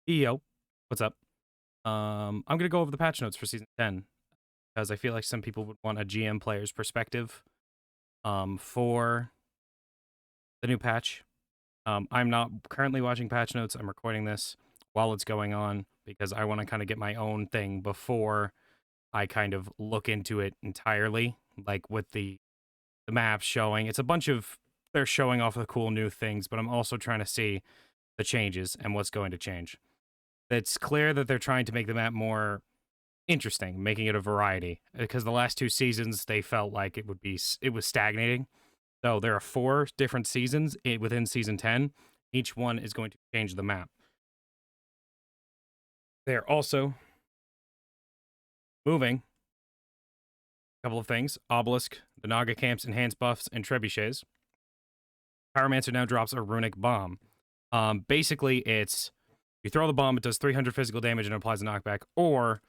Yo, what's up? I'm gonna go over the patch notes for season 10 because I feel like some people would want a GM player's perspective for the new patch. I'm not currently watching patch notes. I'm recording this while it's going on because I want to kind of get my own thing before I kind of look into it entirely. Like with the maps showing, it's a bunch of they're showing off the cool new things, but I'm also trying to see the changes and what's going to change. It's clear that they're trying to make the map more interesting, making it a variety. Because the last two seasons, they felt like it was stagnating. So there are 4 different seasons within season 10. Each one is going to change the map. They're also moving a couple of things: Obelisk, the Naga camps, enhanced buffs, and trebuchets. Pyromancer now drops a runic bomb. Basically, it's you throw the bomb, it does 300 physical damage and applies a knockback, or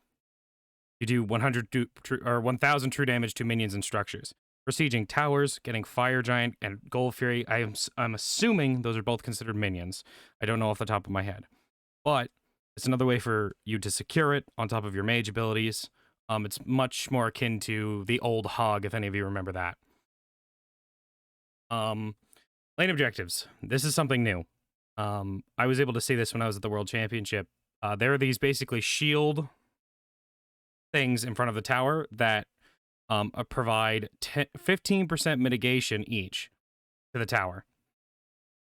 you do 1,000 true damage to minions and structures. For sieging towers, getting Fire Giant and Gold Fury, I'm assuming those are both considered minions. I don't know off the top of my head. But it's another way for you to secure it on top of your mage abilities. It's much more akin to the old Hog, if any of you remember that. Lane objectives. This is something new. I was able to see this when I was at the World Championship. There are these basically shield things in front of the tower that provide 15% mitigation each to the tower.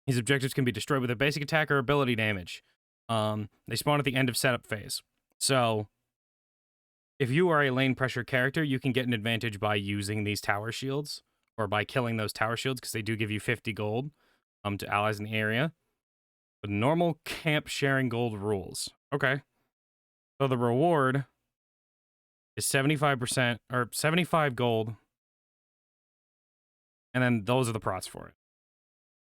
These objectives can be destroyed with a basic attack or ability damage. They spawn at the end of setup phase. So, if you are a lane pressure character, you can get an advantage by using these tower shields, or by killing those tower shields, because they do give you 50 gold to allies in the area. But normal camp sharing gold rules. Okay. So the reward is 75% or 75 gold. And then those are the prots for it.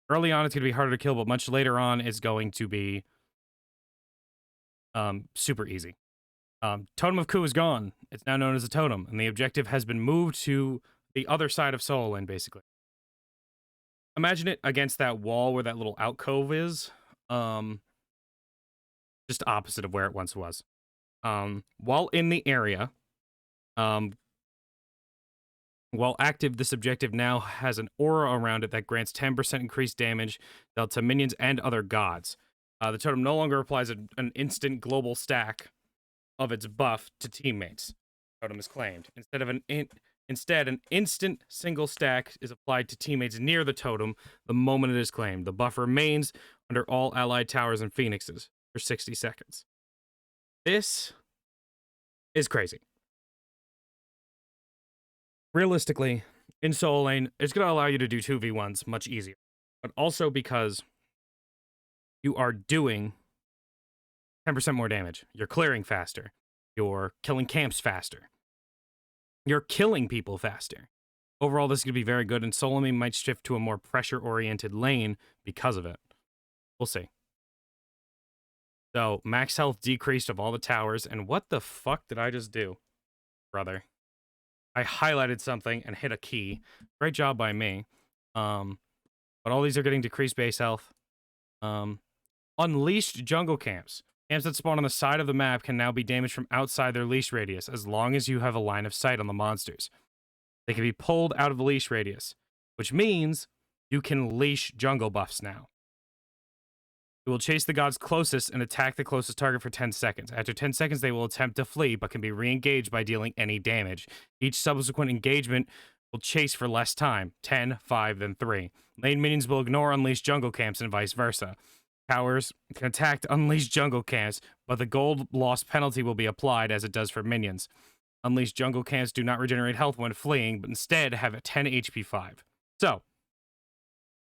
Early on, it's going to be harder to kill, but much later on, it's going to be super easy. Totem of Ku is gone. It's now known as a totem, and the objective has been moved to the other side of Soul Lane, basically. Imagine it against that wall where that little alcove is. Just opposite of where it once was. While in the area, while active, this objective now has an aura around it that grants 10% increased damage dealt to minions and other gods. The totem no longer applies an instant global stack of its buff to teammates. The totem is claimed. Instead, an instant single stack is applied to teammates near the totem the moment it is claimed. The buff remains under all allied towers and phoenixes for 60 seconds. This is crazy. Realistically, in Soul Lane, it's going to allow you to do 2v1s much easier. But also because you are doing 10% more damage. You're clearing faster. You're killing camps faster. You're killing people faster. Overall, this is going to be very good, and Soul Lane might shift to a more pressure-oriented lane because of it. We'll see. So, max health decreased of all the towers, and what the fuck did I just do, brother? I highlighted something and hit a key. Great job by me. But all these are getting decreased base health. Unleashed jungle camps. Camps that spawn on the side of the map can now be damaged from outside their leash radius, as long as you have a line of sight on the monsters. They can be pulled out of the leash radius, which means you can leash jungle buffs now. It will chase the gods closest and attack the closest target for 10 seconds. After 10 seconds, they will attempt to flee, but can be re-engaged by dealing any damage. Each subsequent engagement will chase for less time, 10, 5, then 3. Lane minions will ignore unleashed jungle camps and vice versa. Towers can attack unleashed jungle camps, but the gold loss penalty will be applied as it does for minions. Unleashed jungle camps do not regenerate health when fleeing, but instead have a 10 HP 5. So,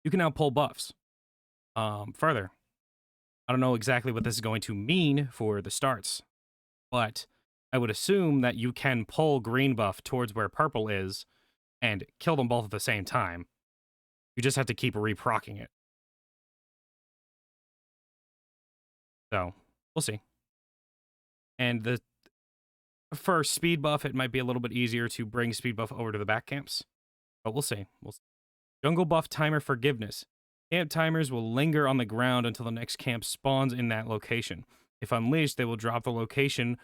you can now pull buffs. Further, I don't know exactly what this is going to mean for the starts, but I would assume that you can pull green buff towards where purple is and kill them both at the same time. You just have to keep reprocking it. So, we'll see. And for speed buff, it might be a little bit easier to bring speed buff over to the back camps, but we'll see. Jungle buff timer forgiveness. Camp timers will linger on the ground until the next camp spawns in that location. If unleashed, they will drop the location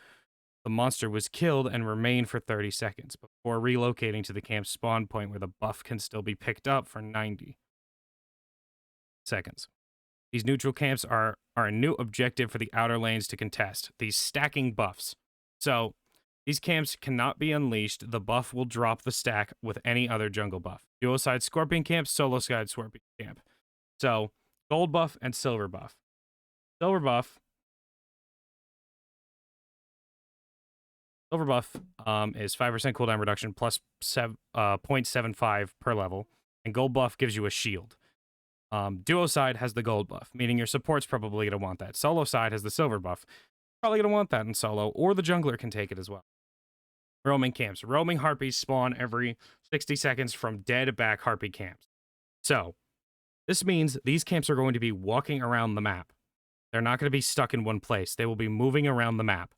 the monster was killed and remain for 30 seconds before relocating to the camp's spawn point where the buff can still be picked up for 90 seconds. These neutral camps are a new objective for the outer lanes to contest. These stacking buffs. So, these camps cannot be unleashed. The buff will drop the stack with any other jungle buff. Duo side Scorpion camp, solo side Scorpion camp. So, gold buff and silver buff. Silver buff is 5% cooldown reduction plus 0.75 per level, and gold buff gives you a shield. Duo side has the gold buff, meaning your support's probably going to want that. Solo side has the silver buff. Probably going to want that in solo, or the jungler can take it as well. Roaming camps. Roaming harpies spawn every 60 seconds from dead back harpy camps. So, this means these camps are going to be walking around the map. They're not going to be stuck in one place. They will be moving around the map.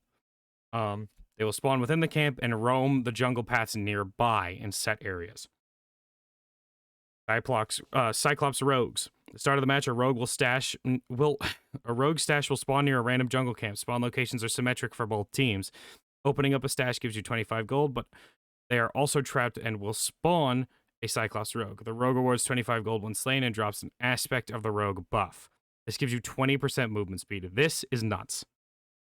They will spawn within the camp and roam the jungle paths nearby in set areas. Cyclops rogues. At the start of the match, a rogue stash will spawn near a random jungle camp. Spawn locations are symmetric for both teams. Opening up a stash gives you 25 gold, but they are also trapped and will spawn a Cyclops rogue. The rogue rewards 25 gold when slain and drops an aspect of the rogue buff. This gives you 20% movement speed. This is nuts.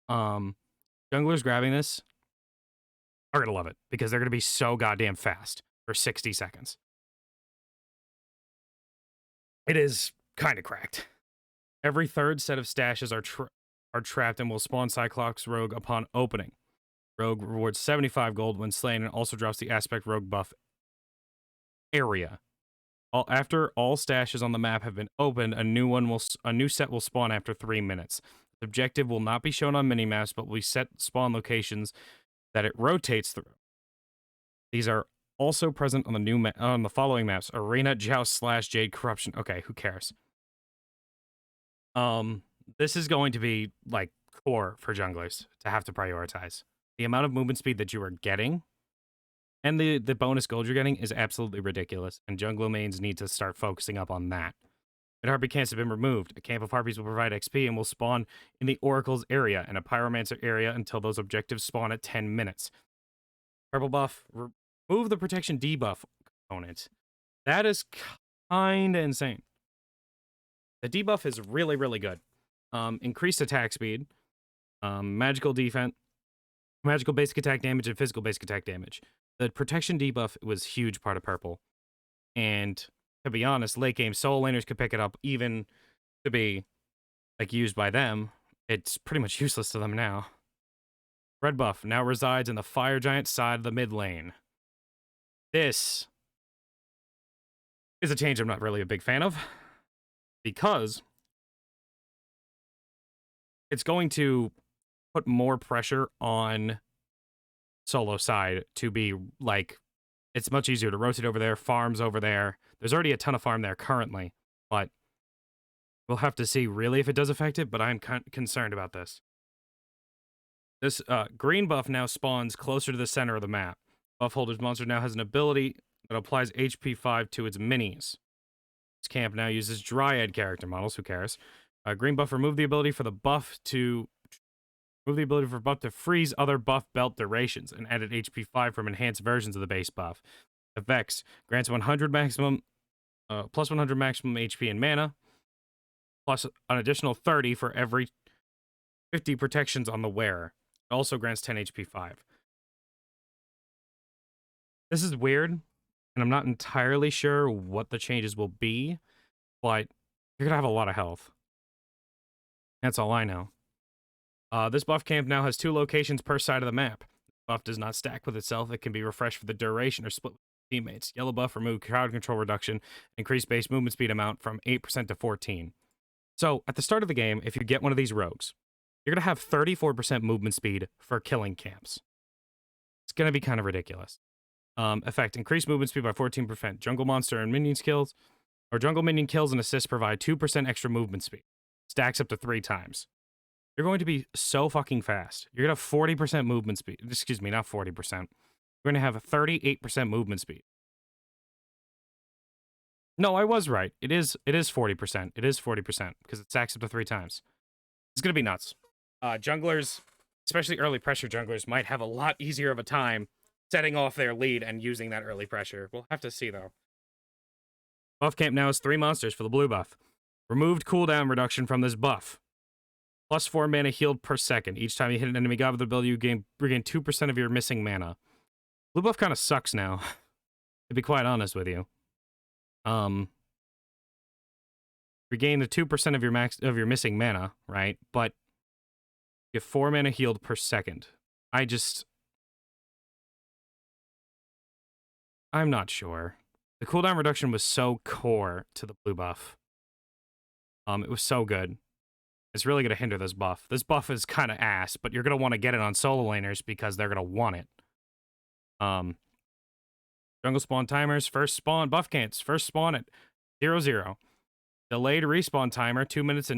Junglers grabbing this are going to love it because they're going to be so goddamn fast for 60 seconds. It is kind of cracked. Every third set of stashes are trapped and will spawn Cyclops Rogue upon opening. Rogue rewards 75 gold when slain and also drops the aspect rogue buff area. After all stashes on the map have been opened, a new set will spawn after 3 minutes. The objective will not be shown on minimaps, but we set spawn locations that it rotates through. These are also present on the following maps: Arena, Joust, / Jade, Corruption. Okay, who cares? This is going to be like core for junglers to have to prioritize. The amount of movement speed that you are getting and the bonus gold you're getting is absolutely ridiculous, and jungler mains need to start focusing up on that. And harpy camps have been removed. A camp of harpies will provide XP and will spawn in the Oracle's area and a Pyromancer area until those objectives spawn at 10 minutes. Purple buff, remove the protection debuff component. That is kinda insane. The debuff is really, really good. Increased attack speed, magical defense, magical basic attack damage, and physical basic attack damage. The protection debuff was a huge part of purple. And to be honest, late game solo laners could pick it up, even to be like used by them. It's pretty much useless to them now. Red buff now resides in the fire giant side of the mid lane. This is a change I'm not really a big fan of, because it's going to put more pressure on solo side to be like, it's much easier to rotate over there, farms over there. There's already a ton of farm there currently, but we'll have to see really if it does affect it, but I'm concerned about this. This green buff now spawns closer to the center of the map. Buff holder's monster now has an ability that applies HP 5 to its minis. This camp now uses Dryad character models, who cares? Green buff removed the ability for buff to freeze other buff belt durations and added HP 5 from enhanced versions of the base buff. Effects grants 100 maximum, plus 100 maximum HP and mana, plus an additional 30 for every 50 protections on the wearer. It also grants 10 HP 5. This is weird, and I'm not entirely sure what the changes will be, but you're gonna have a lot of health. That's all I know. This buff camp now has 2 locations per side of the map. Buff does not stack with itself. It can be refreshed for the duration or split with teammates. Yellow buff remove crowd control reduction, increase base movement speed amount from 8% to 14%. So at the start of the game, if you get one of these rogues, you're going to have 34% movement speed for killing camps. It's going to be kind of ridiculous. Effect, increase movement speed by 14%. Jungle monster and minion kills, or jungle minion kills and assists provide 2% extra movement speed. Stacks up to 3 times. You're going to be so fucking fast. You're going to have 40% movement speed. Excuse me, not 40%. You're going to have a 38% movement speed. No, I was right. It is 40%. It is 40% because it stacks up to 3 times. It's going to be nuts. junglers, especially early pressure junglers, might have a lot easier of a time setting off their lead and using that early pressure. We'll have to see, though. Buff camp now has 3 monsters for the blue buff. Removed cooldown reduction from this buff. Plus 4 mana healed per second. Each time you hit an enemy god with the ability, you regain 2% of your missing mana. Blue buff kind of sucks now, to be quite honest with you. Regain the 2% of your missing mana, right? But you have 4 mana healed per second. I'm not sure. The cooldown reduction was so core to the blue buff. It was so good. It's really going to hinder this buff. This buff is kind of ass, but you're going to want to get it on solo laners because they're going to want it. Jungle spawn timers, first spawn buff cants, first spawn at 0-0. Delayed respawn timer, 2 minutes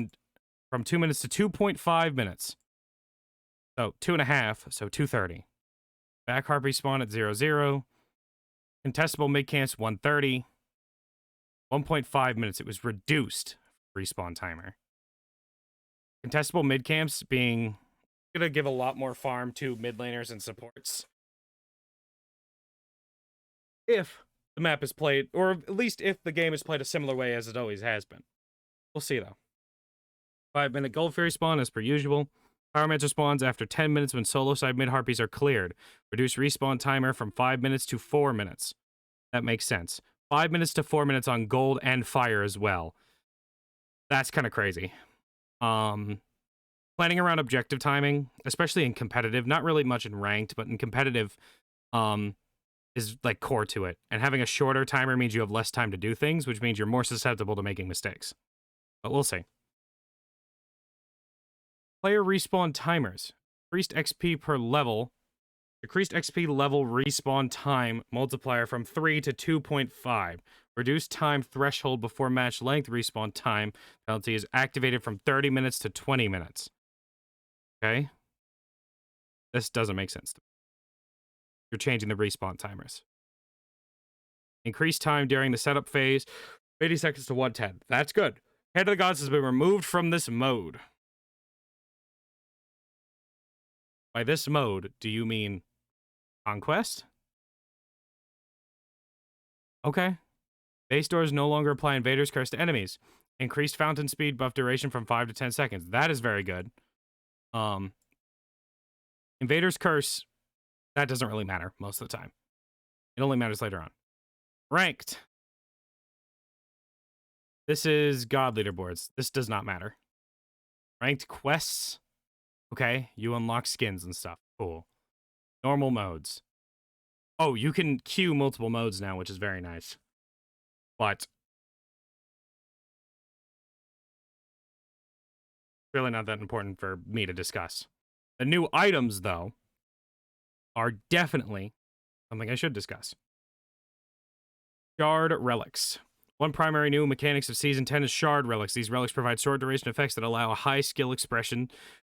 from 2 minutes to 2.5 minutes. So 2.5, so 2:30. Back harpy spawn at 0-0. Contestable mid camps 1:30. 1.5 minutes. It was reduced respawn timer. Contestable mid camps being gonna give a lot more farm to mid laners and supports. If the map is played, or at least if the game is played a similar way as it always has been. We'll see though. 5-minute Gold Fury spawn as per usual. Pyromancer spawns after 10 minutes when solo side mid harpies are cleared. Reduce respawn timer from 5 minutes to 4 minutes. That makes sense. 5 minutes to 4 minutes on gold and fire as well. That's kind of crazy. Planning around objective timing, especially in competitive, not really much in ranked, but in competitive, is like core to it. And having a shorter timer means you have less time to do things, which means you're more susceptible to making mistakes. But we'll see. Player respawn timers. Increased XP per level. Decreased XP level respawn time multiplier from 3 to 2.5. Reduced time threshold before match length respawn time penalty is activated from 30 minutes to 20 minutes. Okay? This doesn't make sense to me. You're changing the respawn timers. Increased time during the setup phase, 80 seconds to 110. That's good. Hand of the Gods has been removed from this mode. By this mode, do you mean Conquest? Okay. Base doors no longer apply Invader's Curse to enemies. Increased fountain speed buff duration from 5 to 10 seconds. That is very good. Invader's Curse, that doesn't really matter most of the time. It only matters later on. Ranked. This is God leaderboards. This does not matter. Ranked quests. Okay, you unlock skins and stuff. Cool. Normal modes. Oh, you can queue multiple modes now, which is very nice. But really not that important for me to discuss. The new items, though, are definitely something I should discuss. Shard Relics. One primary new mechanics of Season 10 is Shard Relics. These relics provide short duration effects that allow a high skill expression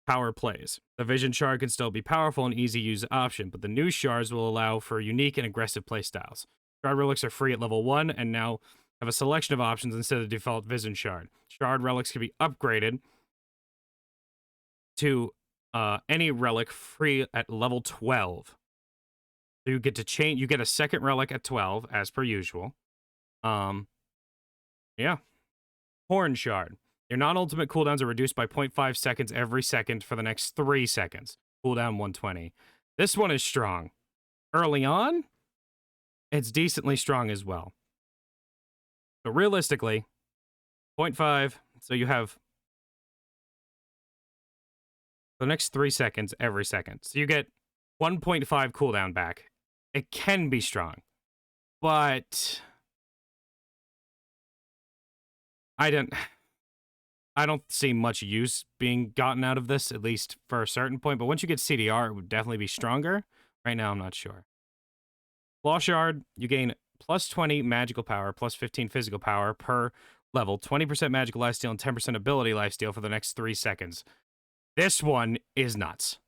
power plays. The Vision Shard can still be powerful and easy use option, but the new shards will allow for unique and aggressive playstyles. Shard Relics are free at level 1 and now have a selection of options instead of the default Vision Shard. Shard Relics can be upgraded to any relic free at level 12. So you get to change, you get a second relic at 12 as per usual. Yeah. Horn Shard. Your non-ultimate cooldowns are reduced by 0.5 seconds every second for the next 3 seconds. Cooldown 120. This one is strong. Early on, it's decently strong as well. But realistically, 0.5, so you have the next 3 seconds every second. So you get 1.5 cooldown back. It can be strong. But I don't see much use being gotten out of this, at least for a certain point. But once you get CDR, it would definitely be stronger. Right now, I'm not sure. Claw Shard, you gain plus 20 magical power, plus 15 physical power per level, 20% magical lifesteal, and 10% ability lifesteal for the next 3 seconds. This one is nuts.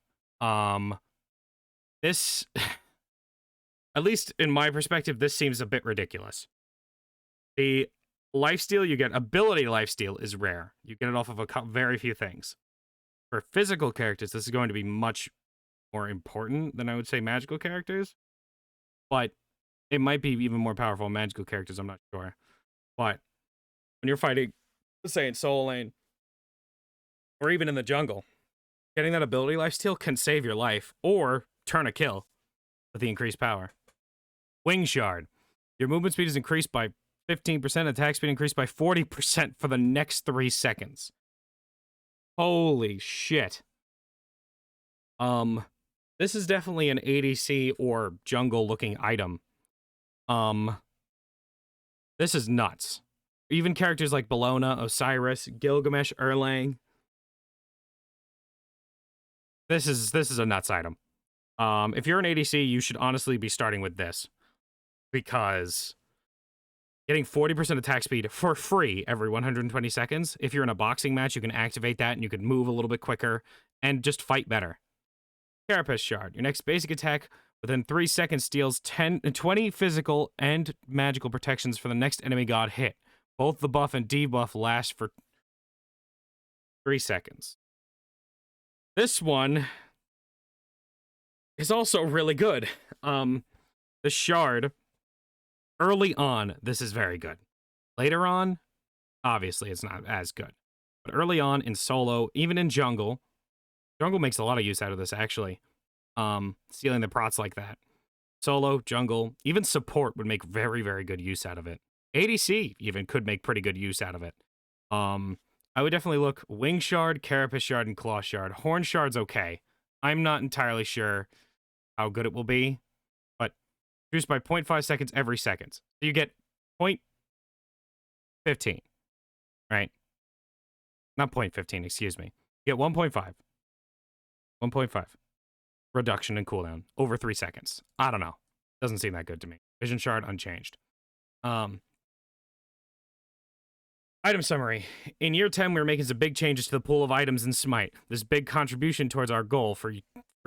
This, at least in my perspective, this seems a bit ridiculous. The lifesteal you get, ability lifesteal, is rare. You get it off of very few things. For physical characters, this is going to be much more important than I would say magical characters. But it might be even more powerful in magical characters, I'm not sure. But when you're fighting, let's say in solo lane, or even in the jungle, getting that ability lifesteal can save your life or turn a kill with the increased power. Wing Shard. Your movement speed is increased by 15%, attack speed increased by 40% for the next 3 seconds. Holy shit. This is definitely an ADC or jungle looking item. This is nuts. Even characters like Bellona, Osiris, Gilgamesh, Erlang. This is a nuts item. If you're an ADC, you should honestly be starting with this, because getting 40% attack speed for free every 120 seconds. If you're in a boxing match, you can activate that and you can move a little bit quicker and just fight better. Carapace Shard. Your next basic attack within 3 seconds deals 20 physical and magical protections for the next enemy god hit. Both the buff and debuff last for 3 seconds. This one is also really good. The Shard, early on, this is very good. Later on, obviously, it's not as good. But early on in solo, even in jungle makes a lot of use out of this, actually. Stealing the prots like that. Solo, jungle, even support would make very, very good use out of it. ADC even could make pretty good use out of it. I would definitely look Wing Shard, Carapace Shard, and Claw Shard. Horn Shard's okay. I'm not entirely sure how good it will be, but reduced by 0.5 seconds every second. So you get 0.15, right? Not 0.15, excuse me. You get 1.5. 1.5. Reduction in cooldown over 3 seconds. I don't know. Doesn't seem that good to me. Vision Shard, unchanged. Item summary. In year 10, we're making some big changes to the pool of items in Smite. This big contribution towards our goal for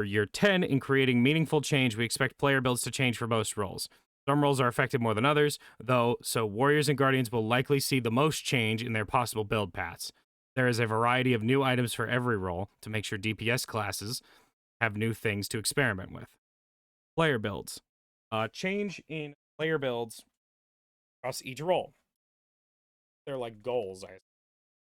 year 10 in creating meaningful change. We expect player builds to change for most roles. Some roles are affected more than others, though, so Warriors and Guardians will likely see the most change in their possible build paths. There is a variety of new items for every role to make sure DPS classes have new things to experiment with. Player builds. Change in player builds across each role. They're like goals.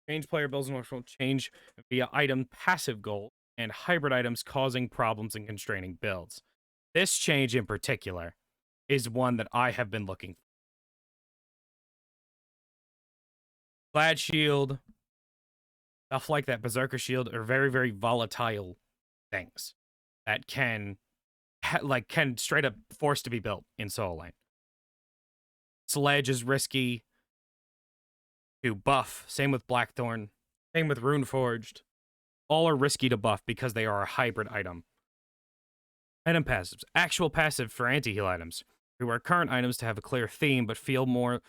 Change player builds and will change via item passive goal and hybrid items causing problems and constraining builds. This change in particular is one that I have been looking for. Glad Shield, stuff like that, Berserker Shield, are very, very volatile things that can straight up force to be built in solo lane. Sledge is risky to buff. Same with Blackthorn. Same with Runeforged. All are risky to buff because they are a hybrid item. Item passives. Actual passive for anti-heal items. Reward current items to have a clear theme, but feel more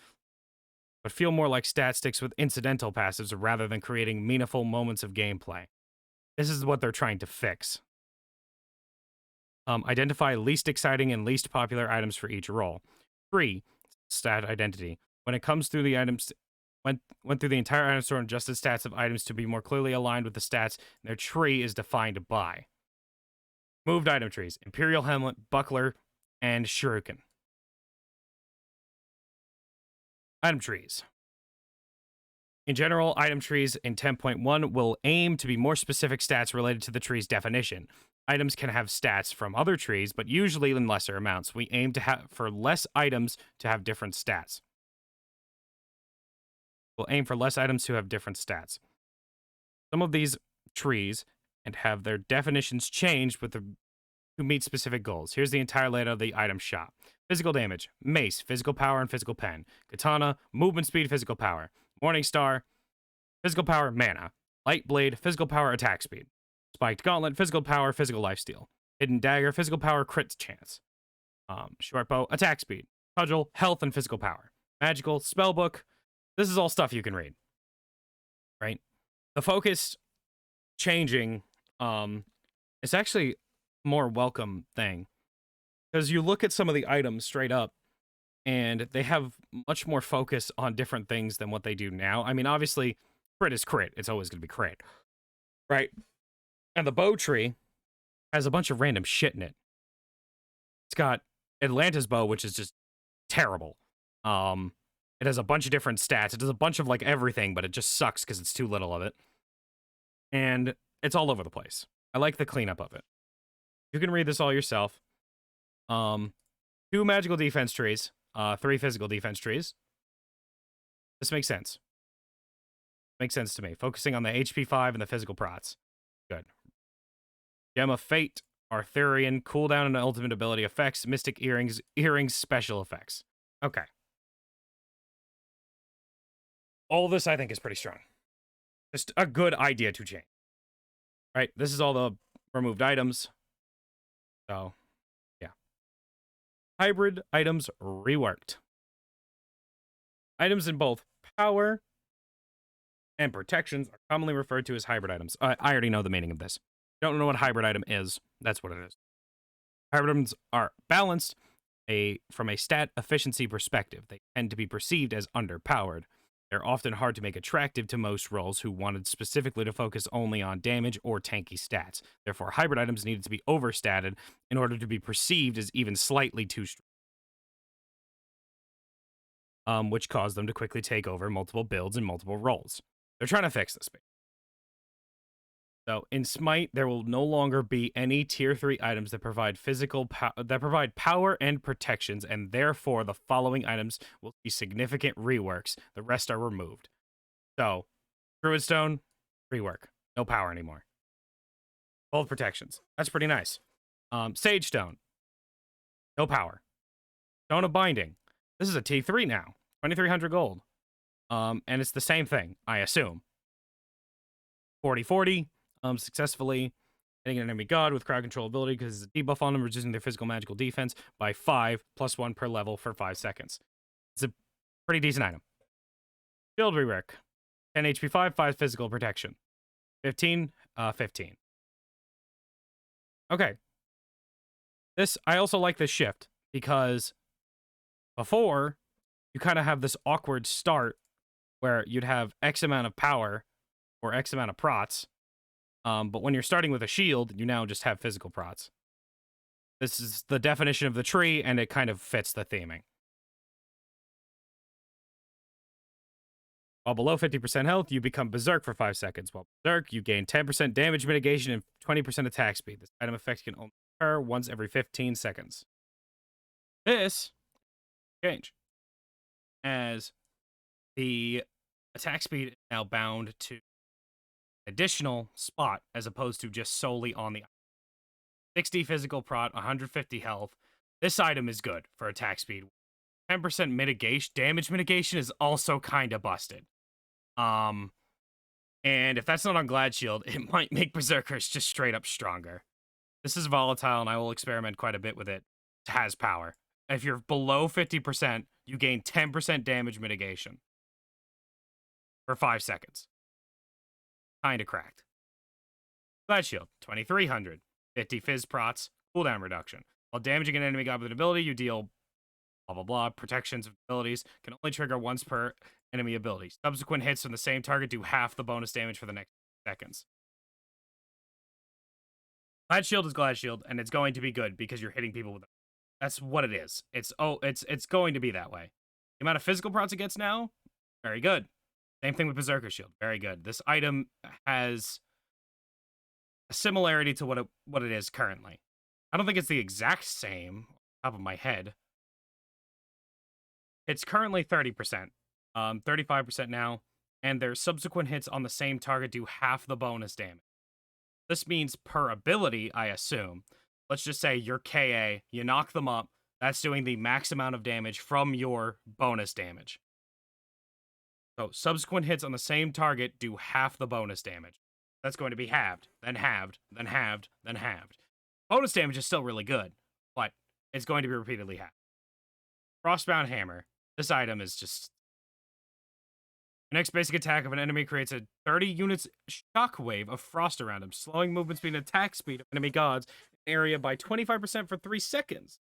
like stat sticks with incidental passives rather than creating meaningful moments of gameplay. This is what they're trying to fix. Identify least exciting and least popular items for each role. 3. Stat identity. When it comes through the items, went through the entire item store and adjusted stats of items to be more clearly aligned with the stats their tree is defined by. Moved item trees. Imperial Helmet, Buckler, and Shuriken. Item trees. In general, item trees in 10.1 will aim to be more specific stats related to the tree's definition. Items can have stats from other trees, but usually in lesser amounts. We aim to have for less items to have different stats. We'll aim for less items to have different stats. Some of these trees and have their definitions changed to meet specific goals. Here's the entire layout of the item shop. Physical damage, mace, physical power, and physical pen. Katana, movement speed, physical power. Morningstar, physical power, mana. Light blade, physical power, attack speed. Spiked gauntlet, physical power, physical lifesteal. Hidden dagger, physical power, crit chance. Short bow, attack speed. Cudgel, health and physical power. Magical, spellbook. This is all stuff you can read. Right? The focus changing is actually a more welcome thing. Because you look at some of the items straight up, and they have much more focus on different things than what they do now. I mean, obviously, crit is crit. It's always going to be crit. Right? And the bow tree has a bunch of random shit in it. It's got Atlanta's bow, which is just terrible. It has a bunch of different stats. It does a bunch of like everything, but it just sucks because it's too little of it. And it's all over the place. I like the cleanup of it. You can read this all yourself. 2 magical defense trees, 3 physical defense trees. This makes sense. Makes sense to me. Focusing on the HP 5 and the physical prots. Good. Gem of Fate, Arthurian, cooldown and ultimate ability effects, Mystic Earrings special effects. Okay. All of this I think is pretty strong. Just a good idea to change. Right? This is all the removed items. So, yeah. Hybrid items reworked. Items in both power and protections are commonly referred to as hybrid items. I already know the meaning of this. Don't know what hybrid item is. That's what it is. Hybrid items are balanced from a stat efficiency perspective. They tend to be perceived as underpowered. They're often hard to make attractive to most roles who wanted specifically to focus only on damage or tanky stats. Therefore, hybrid items needed to be overstated in order to be perceived as even slightly too strong. Which caused them to quickly take over multiple builds and multiple roles. They're trying to fix this. So in Smite, there will no longer be any tier 3 items that provide power and protections, and therefore the following items will see significant reworks. The rest are removed. So, Druid Stone, rework. No power anymore. Both protections. That's pretty nice. Sage Stone. No power. Stone of Binding. This is a T3 now. 2,300 gold. And it's the same thing, I assume. 40/40. Successfully hitting an enemy god with crowd control ability because it's a debuff on them, reducing their physical magical defense by 5 + 1 per level for 5 seconds. It's a pretty decent item. Shield rework. 10 HP 5 physical protection. 15, 15. Okay. I also like this shift because before you kind of have this awkward start where you'd have X amount of power or X amount of prots. But when you're starting with a shield, you now just have physical prots. This is the definition of the tree, and it kind of fits the theming. While below 50% health, you become Berserk for 5 seconds. While Berserk, you gain 10% damage mitigation and 20% attack speed. This item effect can only occur once every 15 seconds. This change, as the attack speed is now bound to additional spot as opposed to just solely on the 60 physical prot, 150 health. This item is good for attack speed. 10% mitigation, damage mitigation is also kind of busted. And if that's not on Glad Shield, it might make Berserkers just straight up stronger. This is volatile, and I will experiment quite a bit with it. It has power. If you're below 50%, you gain 10% damage mitigation for 5 seconds. Kind of cracked. Glad Shield, 2,300. 50 Fizz Prots, cooldown reduction. While damaging an enemy god with an ability, you deal blah blah blah. Protections of abilities can only trigger once per enemy ability. Subsequent hits from the same target do half the bonus damage for the next seconds. Glad Shield is Glad Shield, and it's going to be good because you're hitting people with it. That's what it is. It's going to be that way. The amount of physical prots it gets now, very good. Same thing with Berserker Shield. Very good. This item has a similarity to what it is currently. I don't think it's the exact same, top of my head. It's currently 30%. 35% now, and their subsequent hits on the same target do half the bonus damage. This means per ability, I assume. Let's just say your KA, you knock them up, that's doing the max amount of damage from your bonus damage. So subsequent hits on the same target do half the bonus damage. That's going to be halved, then halved, then halved, then halved. Bonus damage is still really good, but it's going to be repeatedly halved. Frostbound Hammer. This item is just... Your next basic attack of an enemy creates a 30 units shockwave of frost around him, slowing movement speed and attack speed of enemy gods in an area by 25% for 3 seconds.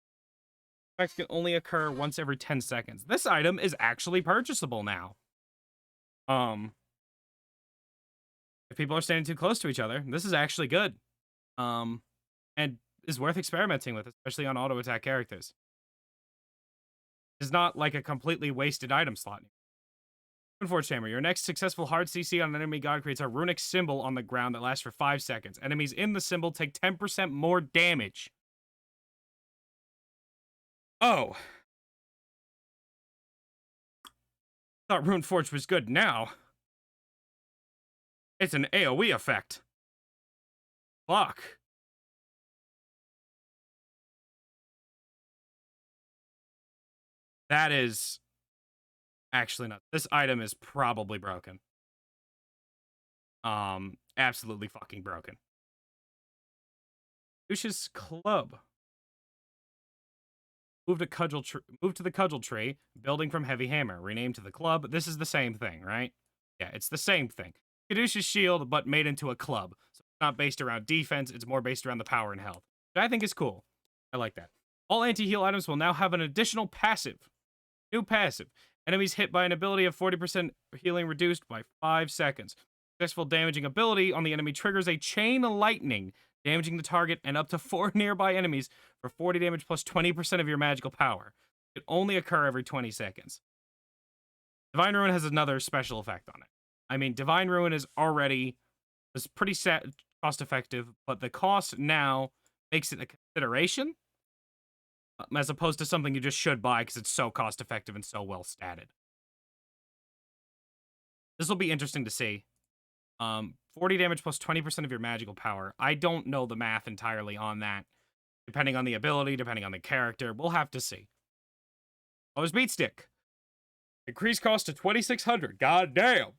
Effects can only occur once every 10 seconds. This item is actually purchasable now. If people are standing too close to each other, this is actually good. And is worth experimenting with, especially on auto attack characters. It's not like a completely wasted item slot. Forge Hammer. Your next successful hard CC on an enemy god creates a runic symbol on the ground that lasts for 5 seconds. Enemies in the symbol take 10% more damage. Oh. Thought Rune Forge was good now. It's an AoE effect. Fuck. That is actually not. This item is probably broken. Absolutely fucking broken. Lucius Club. Move to the cudgel tree, building from heavy hammer. Renamed to the club. This is the same thing, right? Yeah, it's the same thing. Caduceus shield, but made into a club. So it's not based around defense, it's more based around the power and health. Which I think is cool. I like that. All anti-heal items will now have an additional passive. New passive. Enemies hit by an ability of 40% healing reduced by 5 seconds. Successful damaging ability on the enemy triggers a chain of lightning, damaging the target and up to 4 nearby enemies for 40 damage plus 20% of your magical power. It only occur every 20 seconds. Divine Ruin has another special effect on it. I mean, Divine Ruin is pretty cost effective, but the cost now makes it a consideration as opposed to something you just should buy because it's so cost effective and so well statted. This will be interesting to see. 40 damage plus 20% of your magical power. I don't know the math entirely on that. Depending on the ability, depending on the character. We'll have to see. Oh, it's Beat Stick. Increased cost to 2,600. God damn.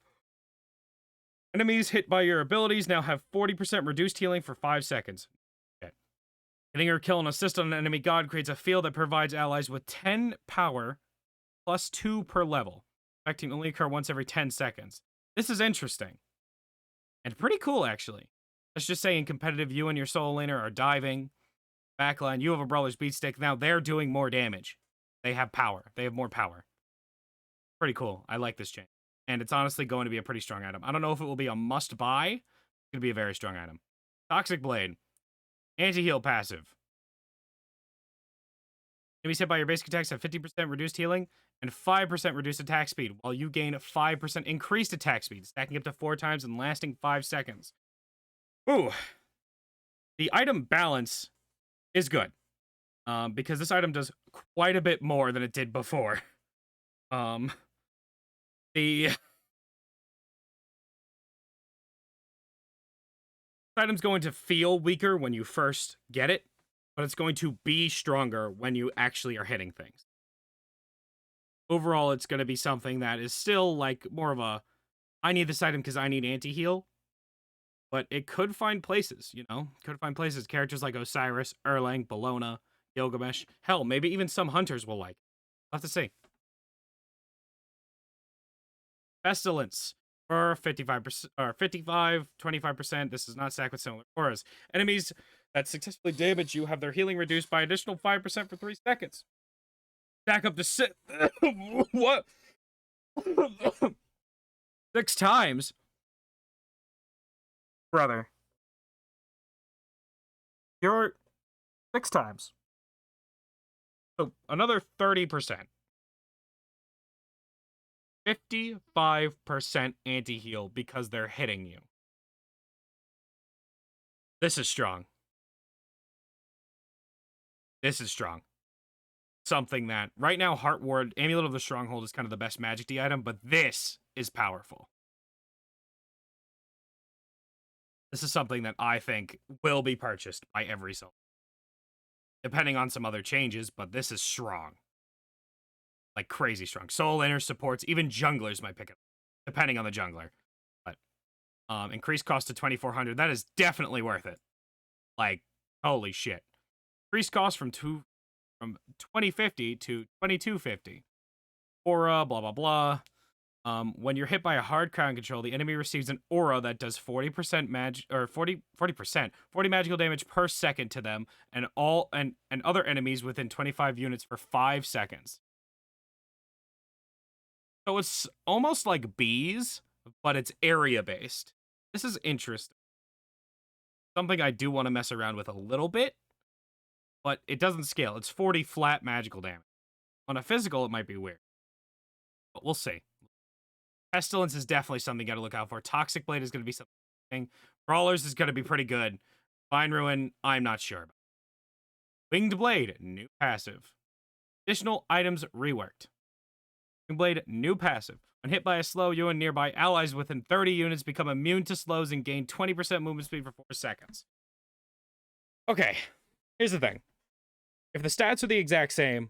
Enemies hit by your abilities now have 40% reduced healing for 5 seconds. Okay. Hitting or killing assist on an enemy god creates a field that provides allies with 10 power plus 2 per level. Affecting only occur once every 10 seconds. This is interesting. And pretty cool, actually. Let's just say in competitive, you and your solo laner are diving. Backline, you have a Brawler's Beat Stick. Now they're doing more damage. They have power. They have more power. Pretty cool. I like this change. And it's honestly going to be a pretty strong item. I don't know if it will be a must-buy. It's going to be a very strong item. Toxic Blade. Anti-heal passive. Enemies hit by your basic attacks have 50% reduced healing and 5% reduced attack speed, while you gain 5% increased attack speed, stacking up to 4 times and lasting 5 seconds. Ooh. The item balance is good. Because this item does quite a bit more than it did before. This item's going to feel weaker when you first get it, but it's going to be stronger when you actually are hitting things. Overall, it's going to be something that is still like more of a, I need this item because I need anti-heal, but it could find places, you know? Could find places. Characters like Osiris, Erlang, Bellona, Gilgamesh. Hell, maybe even some hunters will like. We'll have to see. Pestilence for 55% or 25%. This is not stacked with similar auras. Enemies that successfully damage you have their healing reduced by additional 5% for 3 seconds. Stack up to 6. What? 6 times? Brother. You're 6 times. So another 30%. 55% anti-heal because they're hitting you. This is strong. This is strong. Something that, right now, Heart Ward, Amulet of the Stronghold is kind of the best Magic D item, but this is powerful. This is something that I think will be purchased by every soul. Depending on some other changes, but this is strong. Like, crazy strong. Soul Laner supports, even junglers might pick it up, depending on the jungler. But, increased cost to 2,400, that is definitely worth it. Like, holy shit. Increased cost from 2050 to 2250. Aura, blah, blah, blah. When you're hit by a hard crown control, the enemy receives an aura that does 40% magic, or 40% magical damage per second to them, and other enemies within 25 units for 5 seconds. So it's almost like bees, but it's area based. This is interesting. Something I do want to mess around with a little bit, but it doesn't scale. It's 40 flat magical damage. On a physical, it might be weird, but we'll see. Pestilence is definitely something you got to look out for. Toxic Blade is going to be something. Brawlers is going to be pretty good. Vine Ruin, I'm not sure about. Winged Blade, new passive. Additional items reworked. Winged Blade, new passive. When hit by a slow, you and nearby allies within 30 units become immune to slows and gain 20% movement speed for 4 seconds. Okay, here's the thing. If the stats are the exact same,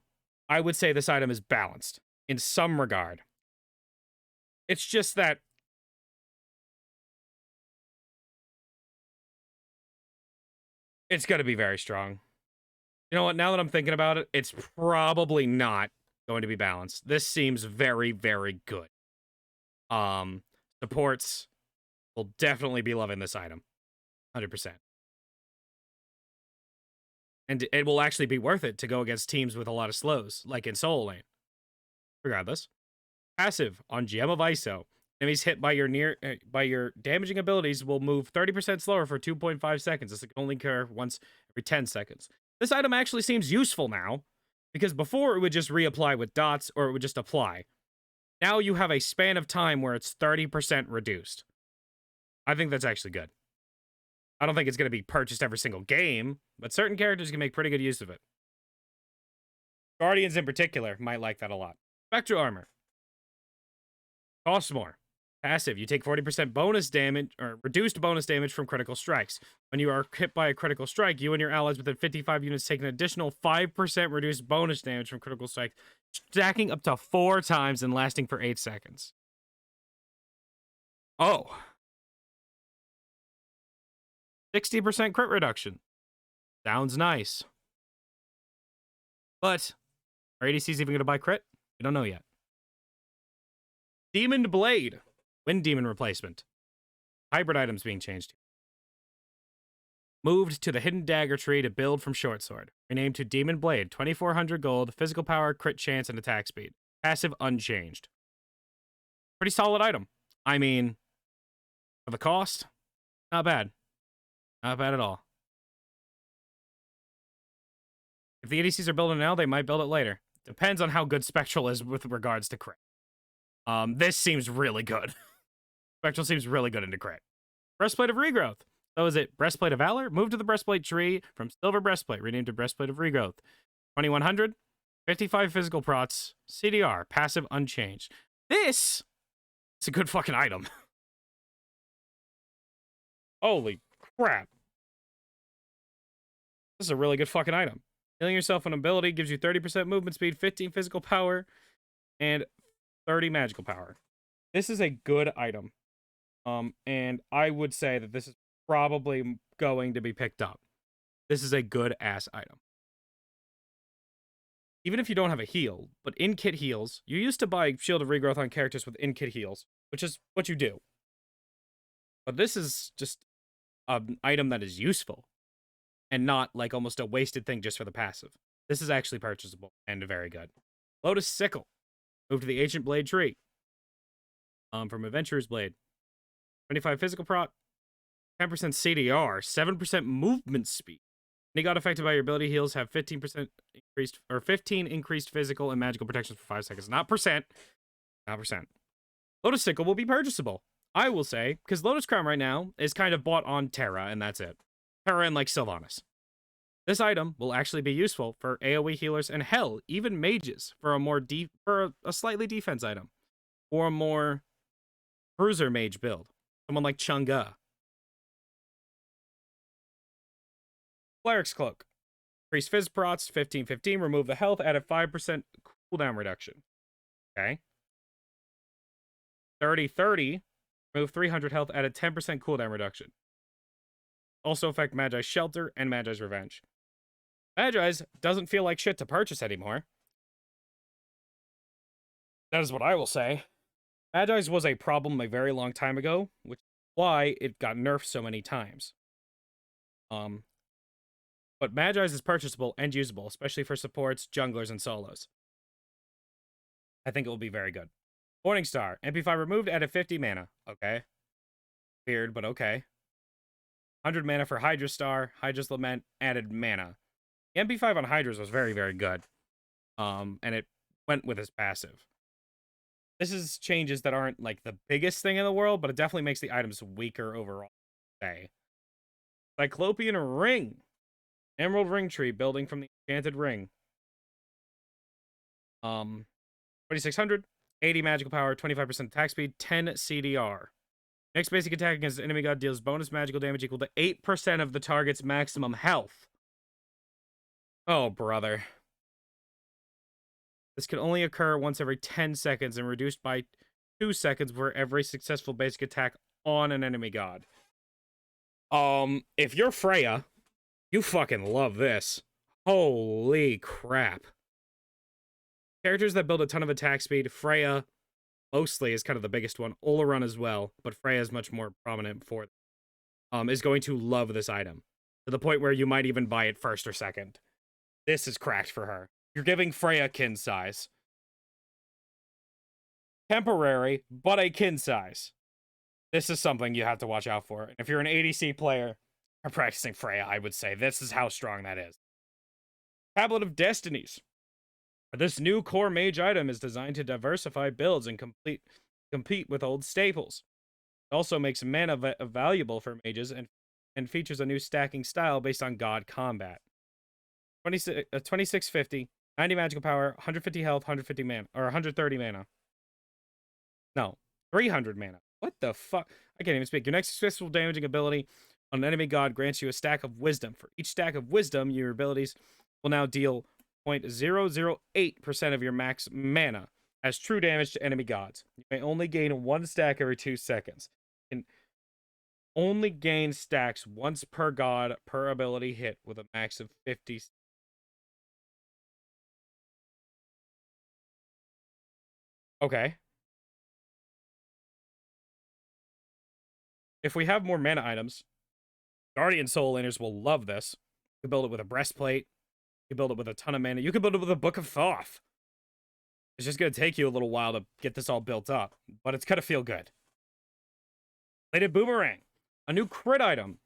I would say this item is balanced in some regard. It's just that it's going to be very strong. You know what? Now that I'm thinking about it, it's probably not going to be balanced. This seems very, very good. Supports will definitely be loving this item. 100%. And it will actually be worth it to go against teams with a lot of slows, like in Solo Lane. Regardless. Passive on Gem of ISO. Enemies hit by your damaging abilities will move 30% slower for 2.5 seconds. This can only occur once every 10 seconds. This item actually seems useful now, because before it would just reapply with dots, or it would just apply. Now you have a span of time where it's 30% reduced. I think that's actually good. I don't think it's going to be purchased every single game, but certain characters can make pretty good use of it. Guardians in particular might like that a lot. Spectral Armor. Costs more. Passive, you take 40% bonus damage, or reduced bonus damage from critical strikes. When you are hit by a critical strike, you and your allies within 55 units take an additional 5% reduced bonus damage from critical strike, stacking up to 4 times and lasting for 8 seconds. Oh. 60% crit reduction. Sounds nice. But, are ADCs even going to buy crit? We don't know yet. Demon Blade. Wind Demon replacement. Hybrid items being changed. Moved to the Hidden Dagger tree to build from Short Sword. Renamed to Demon Blade. 2400 gold, physical power, crit chance, and attack speed. Passive unchanged. Pretty solid item. I mean, for the cost, not bad. Not bad at all. If the ADCs are building now, they might build it later. Depends on how good Spectral is with regards to crit. This seems really good. Spectral seems really good into crit. Breastplate of Regrowth. So is it Breastplate of Valor? Moved to the Breastplate tree from Silver Breastplate. Renamed to Breastplate of Regrowth. 2100. 55 physical prots. CDR. Passive unchanged. This is a good fucking item. Holy crap. This is a really good fucking item. Healing yourself an ability gives you 30% movement speed, 15 physical power, and 30 magical power. This is a good item. And I would say that this is probably going to be picked up. This is a good ass item. Even if you don't have a heal, but in-kit heals, you used to buy Shield of Regrowth on characters with in-kit heals, which is what you do. But this is just an item that is useful, and not like almost a wasted thing just for the passive. This is actually purchasable and very good. Lotus Sickle. Move to the Ancient Blade tree. From Adventurer's Blade. 25 physical prot, 10% CDR, 7% movement speed. Any god affected by your ability heals have 15% increased, or 15 increased physical and magical protections for 5 seconds. Not percent. Not percent. Lotus Sickle will be purchasable, I will say, because Lotus Crown right now is kind of bought on Terra, and that's it. Terra and like Sylvanas. This item will actually be useful for AoE healers and hell, even mages, for a slightly defense item, or a more bruiser mage build. Someone like Chang'e. Cleric's Cloak. Increase Fizz Prots, 15-15. Remove the health, add a 5% cooldown reduction. Okay. 30-30. Remove 300 health, add a 10% cooldown reduction. Also affect Magi's Shelter and Magi's Revenge. Magi's doesn't feel like shit to purchase anymore. That is what I will say. Magi's was a problem a very long time ago, which is why it got nerfed so many times. But Magi's is purchasable and usable, especially for supports, junglers, and solos. I think it will be very good. Morningstar. MP5 removed, added 50 mana. Okay. Weird, but okay. 100 mana for Hydra Star, Hydra's Lament, added mana. The MP5 on Hydra's was very, very good. And it went with his passive. This is changes that aren't like the biggest thing in the world, but it definitely makes the items weaker overall. Say. Cyclopean Ring. Emerald Ring Tree, building from the Enchanted Ring. 2600, 80 magical power, 25% attack speed, 10 CDR. Next basic attack against an enemy god deals bonus magical damage equal to 8% of the target's maximum health. Oh, brother. This can only occur once every 10 seconds and reduced by 2 seconds for every successful basic attack on an enemy god. If you're Freya, you fucking love this. Holy crap. Characters that build a ton of attack speed, Freya mostly is kind of the biggest one. Olorun as well, but Freya is much more prominent for is going to love this item. To the point where you might even buy it first or second. This is cracked for her. You're giving Freya kin size. Temporary, but a kin size. This is something you have to watch out for. If you're an ADC player or practicing Freya, I would say this is how strong that is. Tablet of Destinies. This new core mage item is designed to diversify builds and compete with old staples. It also makes mana valuable for mages and features a new stacking style based on god combat. 2650, 90 magical power, 150 health, 150 mana, or 130 mana. No, 300 mana. What the fuck? I can't even speak. Your next successful damaging ability on an enemy god grants you a stack of wisdom. For each stack of wisdom, your abilities will now deal 0.008% of your max mana as true damage to enemy gods. You may only gain 1 stack every 2 seconds. You can only gain stacks once per god per ability hit with a max of 50. Okay. If we have more mana items, Guardian Soul Laners will love this. You can build it with a breastplate. You can build it with a ton of mana. You can build it with a Book of Thoth. It's just going to take you a little while to get this all built up, but it's going to feel good. Bladed Boomerang. A new crit item.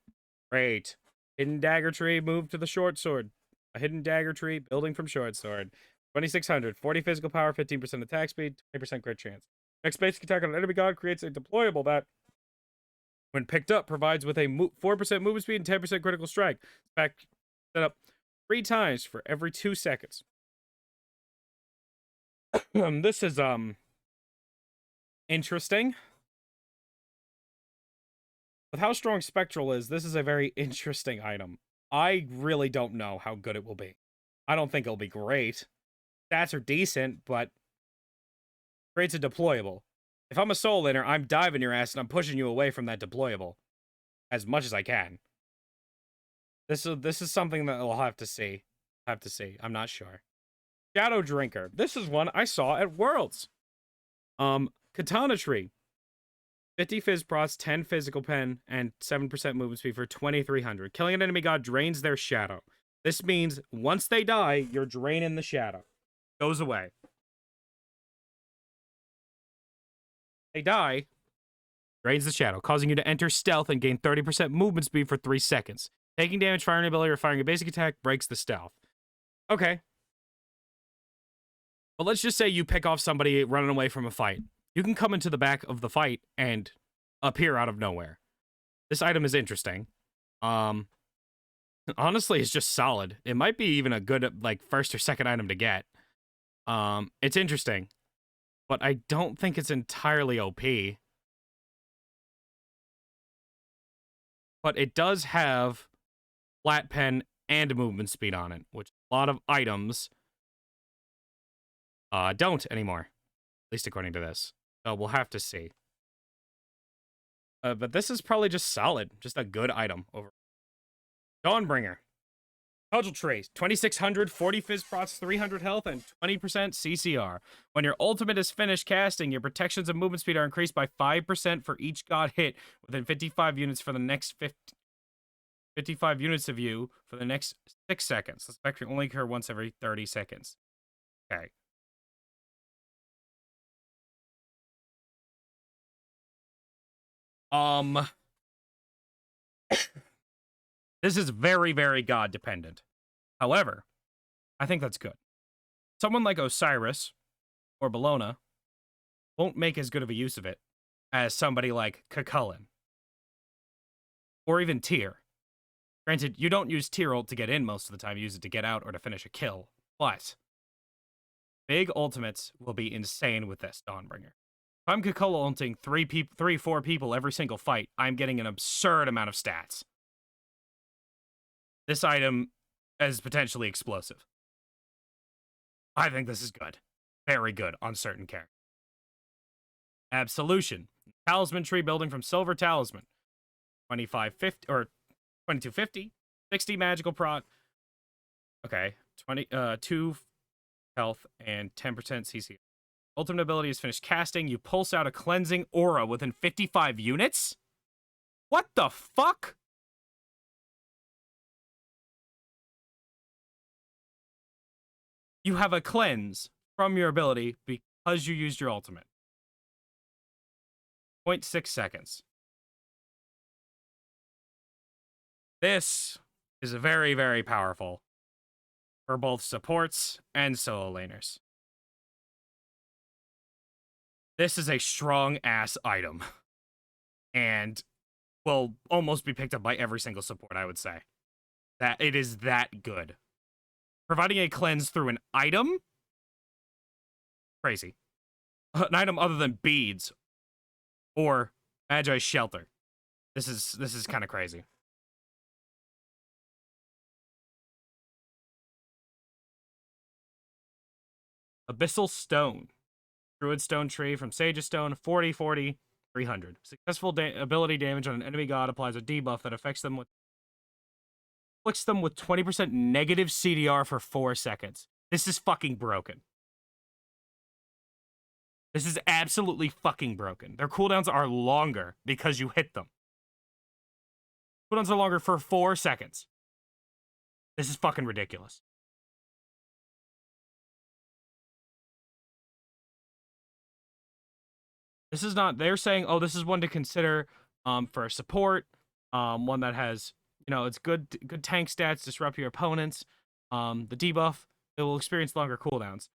Great. Hidden Dagger Tree, move to the Short Sword. A Hidden Dagger Tree, building from Short Sword. 2600, 40 physical power, 15% attack speed, 20% crit chance. Next basic attack on an enemy god creates a deployable that, when picked up, provides with a 4% movement speed and 10% critical strike. Back set up 3 times for every 2 seconds. This is interesting. With how strong Spectral is, this is a very interesting item. I really don't know how good it will be. I don't think it'll be great. Stats are decent, but creates a deployable. If I'm a Soul Laner, I'm diving your ass and I'm pushing you away from that deployable as much as I can. This is something that we'll have to see. I'm not sure. Shadow Drinker. This is one I saw at Worlds. Katana Tree. 50 Fizz Prots, 10 Physical Pen, and 7% movement speed for 2300. Killing an enemy god drains their shadow. This means once they die, you're draining the shadow. Goes away. They die, drains the shadow, causing you to enter stealth and gain 30% movement speed for 3 seconds. Taking damage, firing an ability, or firing a basic attack breaks the stealth. Okay. But let's just say you pick off somebody running away from a fight. You can come into the back of the fight and appear out of nowhere. This item is interesting. Honestly, it's just solid. It might be even a good, like, first or second item to get. It's interesting. But I don't think it's entirely OP. But it does have flat pen and movement speed on it, which a lot of items don't anymore. At least according to this. So we'll have to see. But this is probably just solid. Just a good item over. Dawnbringer. Cudgel Trace. 2600, 40 Fizz Prots, 300 health, and 20% CCR. When your ultimate is finished casting, your protections and movement speed are increased by 5% for each god hit within 55 units for the next 55 units of you for the next 6 seconds. This effect can only occur once every 30 seconds. Okay. This is very, very god dependent. However, I think that's good. Someone like Osiris or Bellona won't make as good of a use of it as somebody like Cucullin or even Tyr. Granted, you don't use Tyr ult to get in most of the time, you use it to get out or to finish a kill, but big ultimates will be insane with this Dawnbringer. If I'm Cuculla ulting 4 people every single fight, I'm getting an absurd amount of stats. This item is potentially explosive. I think this is good. Very good on certain characters. Absolution. Talisman tree building from Silver Talisman. 2550 or 2250. 60 magical prot. Okay. 2 health and 10% CC. Ultimate ability is finished casting. You pulse out a cleansing aura within 55 units? What the fuck? You have a cleanse from your ability because you used your ultimate. 0.6 seconds. This is very, very powerful for both supports and solo laners. This is a strong-ass item. And will almost be picked up by every single support, I would say. That it is that good. Providing a cleanse through an item? Crazy. An item other than beads or Magi's Shelter. This is kind of crazy. Abyssal Stone. Druid Stone Tree from Sage's Stone. 40, 40, 300. Successful ability damage on an enemy god applies a debuff that affects them with 20% negative CDR for 4 seconds. This is fucking broken. This is absolutely fucking broken. Their cooldowns are longer because you hit them. Cooldowns are longer for 4 seconds. This is fucking ridiculous. This is not, they're saying, oh, this is one to consider for a support, one that has, you know, it's good tank stats, disrupt your opponents. The debuff, it will experience longer cooldowns.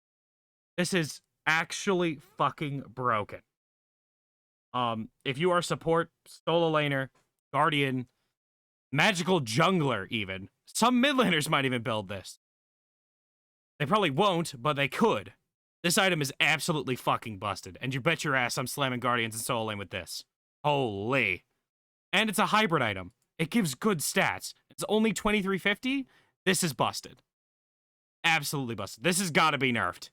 This is actually fucking broken. If you are support, solo laner, guardian, magical jungler even, some mid laners might even build this. They probably won't, but they could. This item is absolutely fucking busted, and you bet your ass I'm slamming Guardians and solo lane with this. Holy. And it's a hybrid item. It gives good stats. It's only 2350. This is busted. Absolutely busted. This has got to be nerfed.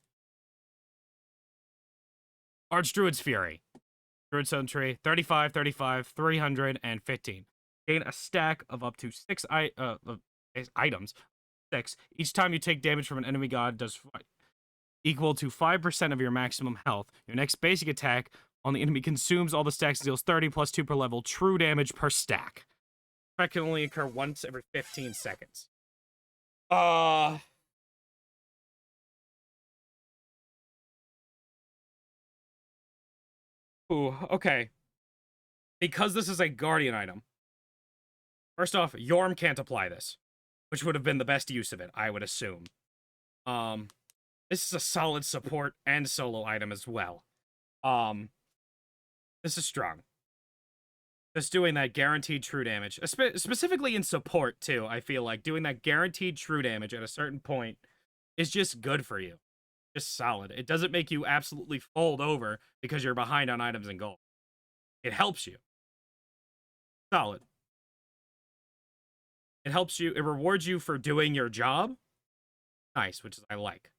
Archdruid's Fury. Druid Stone Tree. 35, 35, 315. Gain a stack of up to 6 items. 6. Each time you take damage from an enemy god does equal to 5% of your maximum health. Your next basic attack on the enemy consumes all the stacks and deals 30 plus 2 per level true damage per stack. That can only occur once every 15 seconds. Ooh, okay. Because this is a Guardian item. First off, Yorm can't apply this, which would have been the best use of it, I would assume. This is a solid support and solo item as well. This is strong. Just doing that guaranteed true damage, specifically in support too, I feel like doing that guaranteed true damage at a certain point is just good for you. Just solid. It doesn't make you absolutely fold over because you're behind on items and gold. It helps you. Solid. It helps you. It rewards you for doing your job. Nice, which is I like.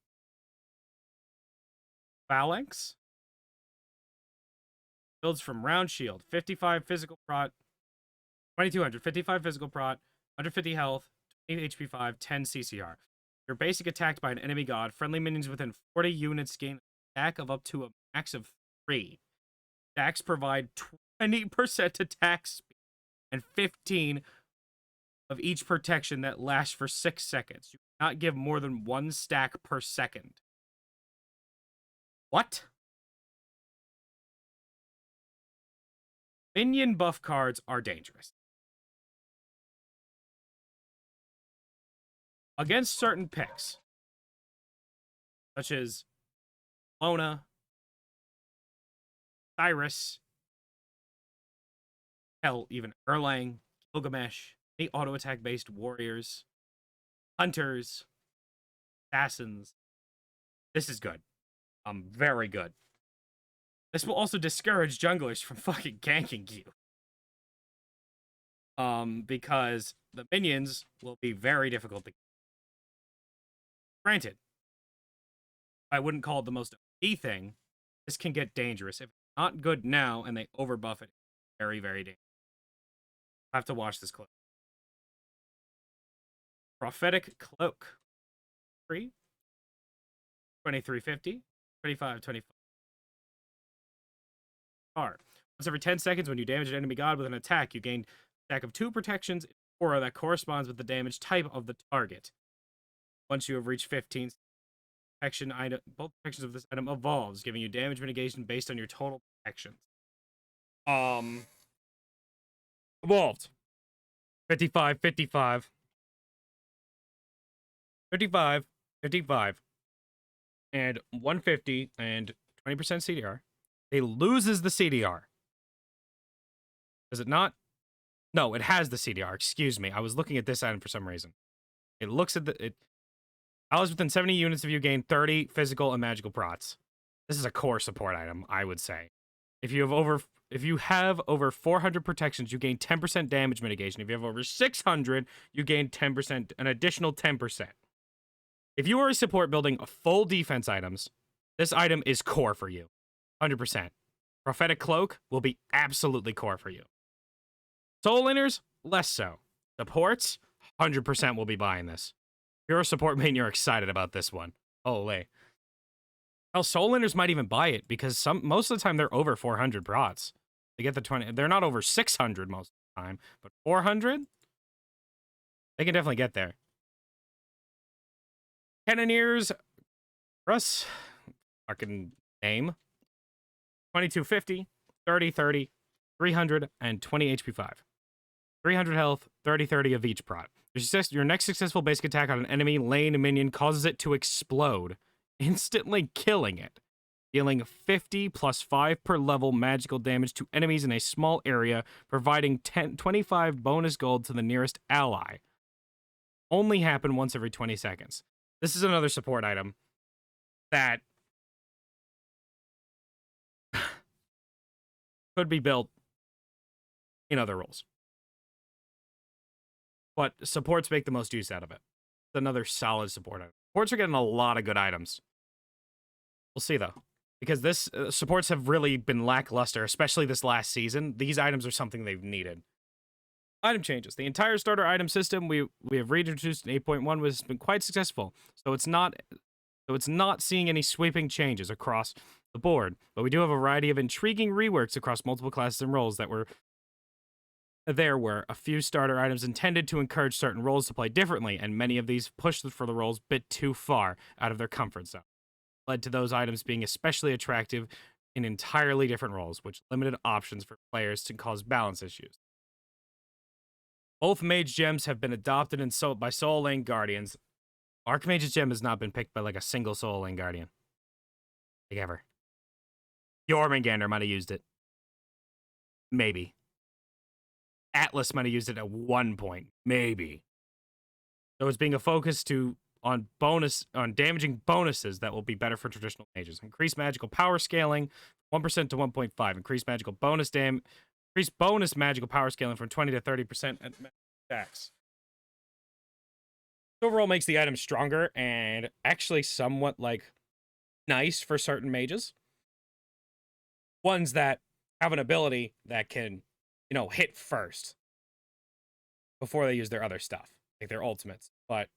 Phalanx. Builds from Round Shield. 55 physical prot. 2200. 55 physical prot. 150 health. 20 HP 5. 10 CCR. You're basic attacked by an enemy god. Friendly minions within 40 units gain a stack of up to a max of 3. Stacks provide 20% attack speed and 15 of each protection that lasts for 6 seconds. You cannot give more than 1 stack per second. What? Minion buff cards are dangerous. against certain picks, such as Lona, Cyrus, hell, even Erlang, Gilgamesh, any auto attack based warriors, hunters, assassins. This is good. Very good. This will also discourage junglers from fucking ganking you. Because the minions will be very difficult to. Granted, I wouldn't call it the most OP thing. This can get dangerous. If it's not good now and they overbuff it, very, very dangerous. I have to watch this clip. Prophetic Cloak. 3. 2350. 2525. Once every 10 seconds, when you damage an enemy god with an attack, you gain a stack of 2 protections aura that corresponds with the damage type of the target. Once you have reached 15, protection item, both protections of this item evolves, giving you damage mitigation based on your total protections. Evolved. 55, 55. 55, 55. And 150 and 20% CDR. It loses the CDR. Does it not? No, it has the CDR. Excuse me. I was looking at this item for some reason. It looks at the... Allies within 70 units of you gain 30 physical and magical prots. This is a core support item, I would say. If you have over 400 protections, you gain 10% damage mitigation. If you have over 600, you gain 10%, an additional 10%. If you are a support building full defense items, this item is core for you. 100%. Prophetic Cloak will be absolutely core for you. Soul Laners, less so. Supports, 100% will be buying this. If you're a support main, you're excited about this one. Holy. Hell, Soul Laners might even buy it because most of the time they're over 400 prots. They get the 20. They're not over 600 most of the time, but 400? They can definitely get there. Cannoneers, Russ, fucking name. 2250, 30, 30, 300, and 20 HP 5. 300 health, 30, 30 of each prot. Your next successful basic attack on an enemy lane minion causes it to explode, instantly killing it, dealing 50 plus 5 per level magical damage to enemies in a small area, providing 25 bonus gold to the nearest ally. Only happen once every 20 seconds. This is another support item that could be built in other roles. But supports make the most use out of it. It's another solid support item. Supports are getting a lot of good items. We'll see, though. Because this supports have really been lackluster, especially this last season. These items are something they've needed. Item changes. The entire starter item system we have reintroduced in 8.1 has been quite successful. So it's not seeing any sweeping changes across the board. But we do have a variety of intriguing reworks across multiple classes and roles that were... There were a few starter items intended to encourage certain roles to play differently, and many of these pushed for the roles a bit too far out of their comfort zone. Led to those items being especially attractive in entirely different roles, which limited options for players to cause balance issues. Both mage gems have been adopted by Soul Lane Guardians. Archmage's gem has not been picked by like a single Soul Lane Guardian. Like ever. Jormungandr might have used it. Maybe. Atlas might have used it at one point. Maybe. So it's being a focus on damaging bonuses that will be better for traditional mages. Increase magical power scaling 1% to 1.5. Increase bonus magical power scaling from 20 to 30% at attacks. Overall makes the item stronger and actually somewhat nice for certain mages. Ones that have an ability that can hit first before they use their other stuff, like their ultimates. But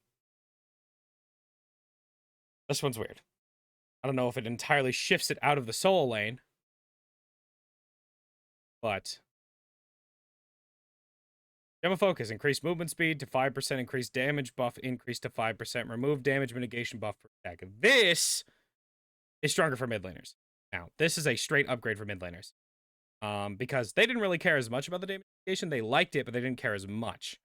this one's weird. I don't know if it entirely shifts it out of the soul lane, but Gem of Focus, increase movement speed to 5%, increase damage buff, increase to 5%, remove damage mitigation buff per attack. This is stronger for mid laners. Now, this is a straight upgrade for mid laners. Because they didn't really care as much about the damage mitigation. They liked it, but they didn't care as much.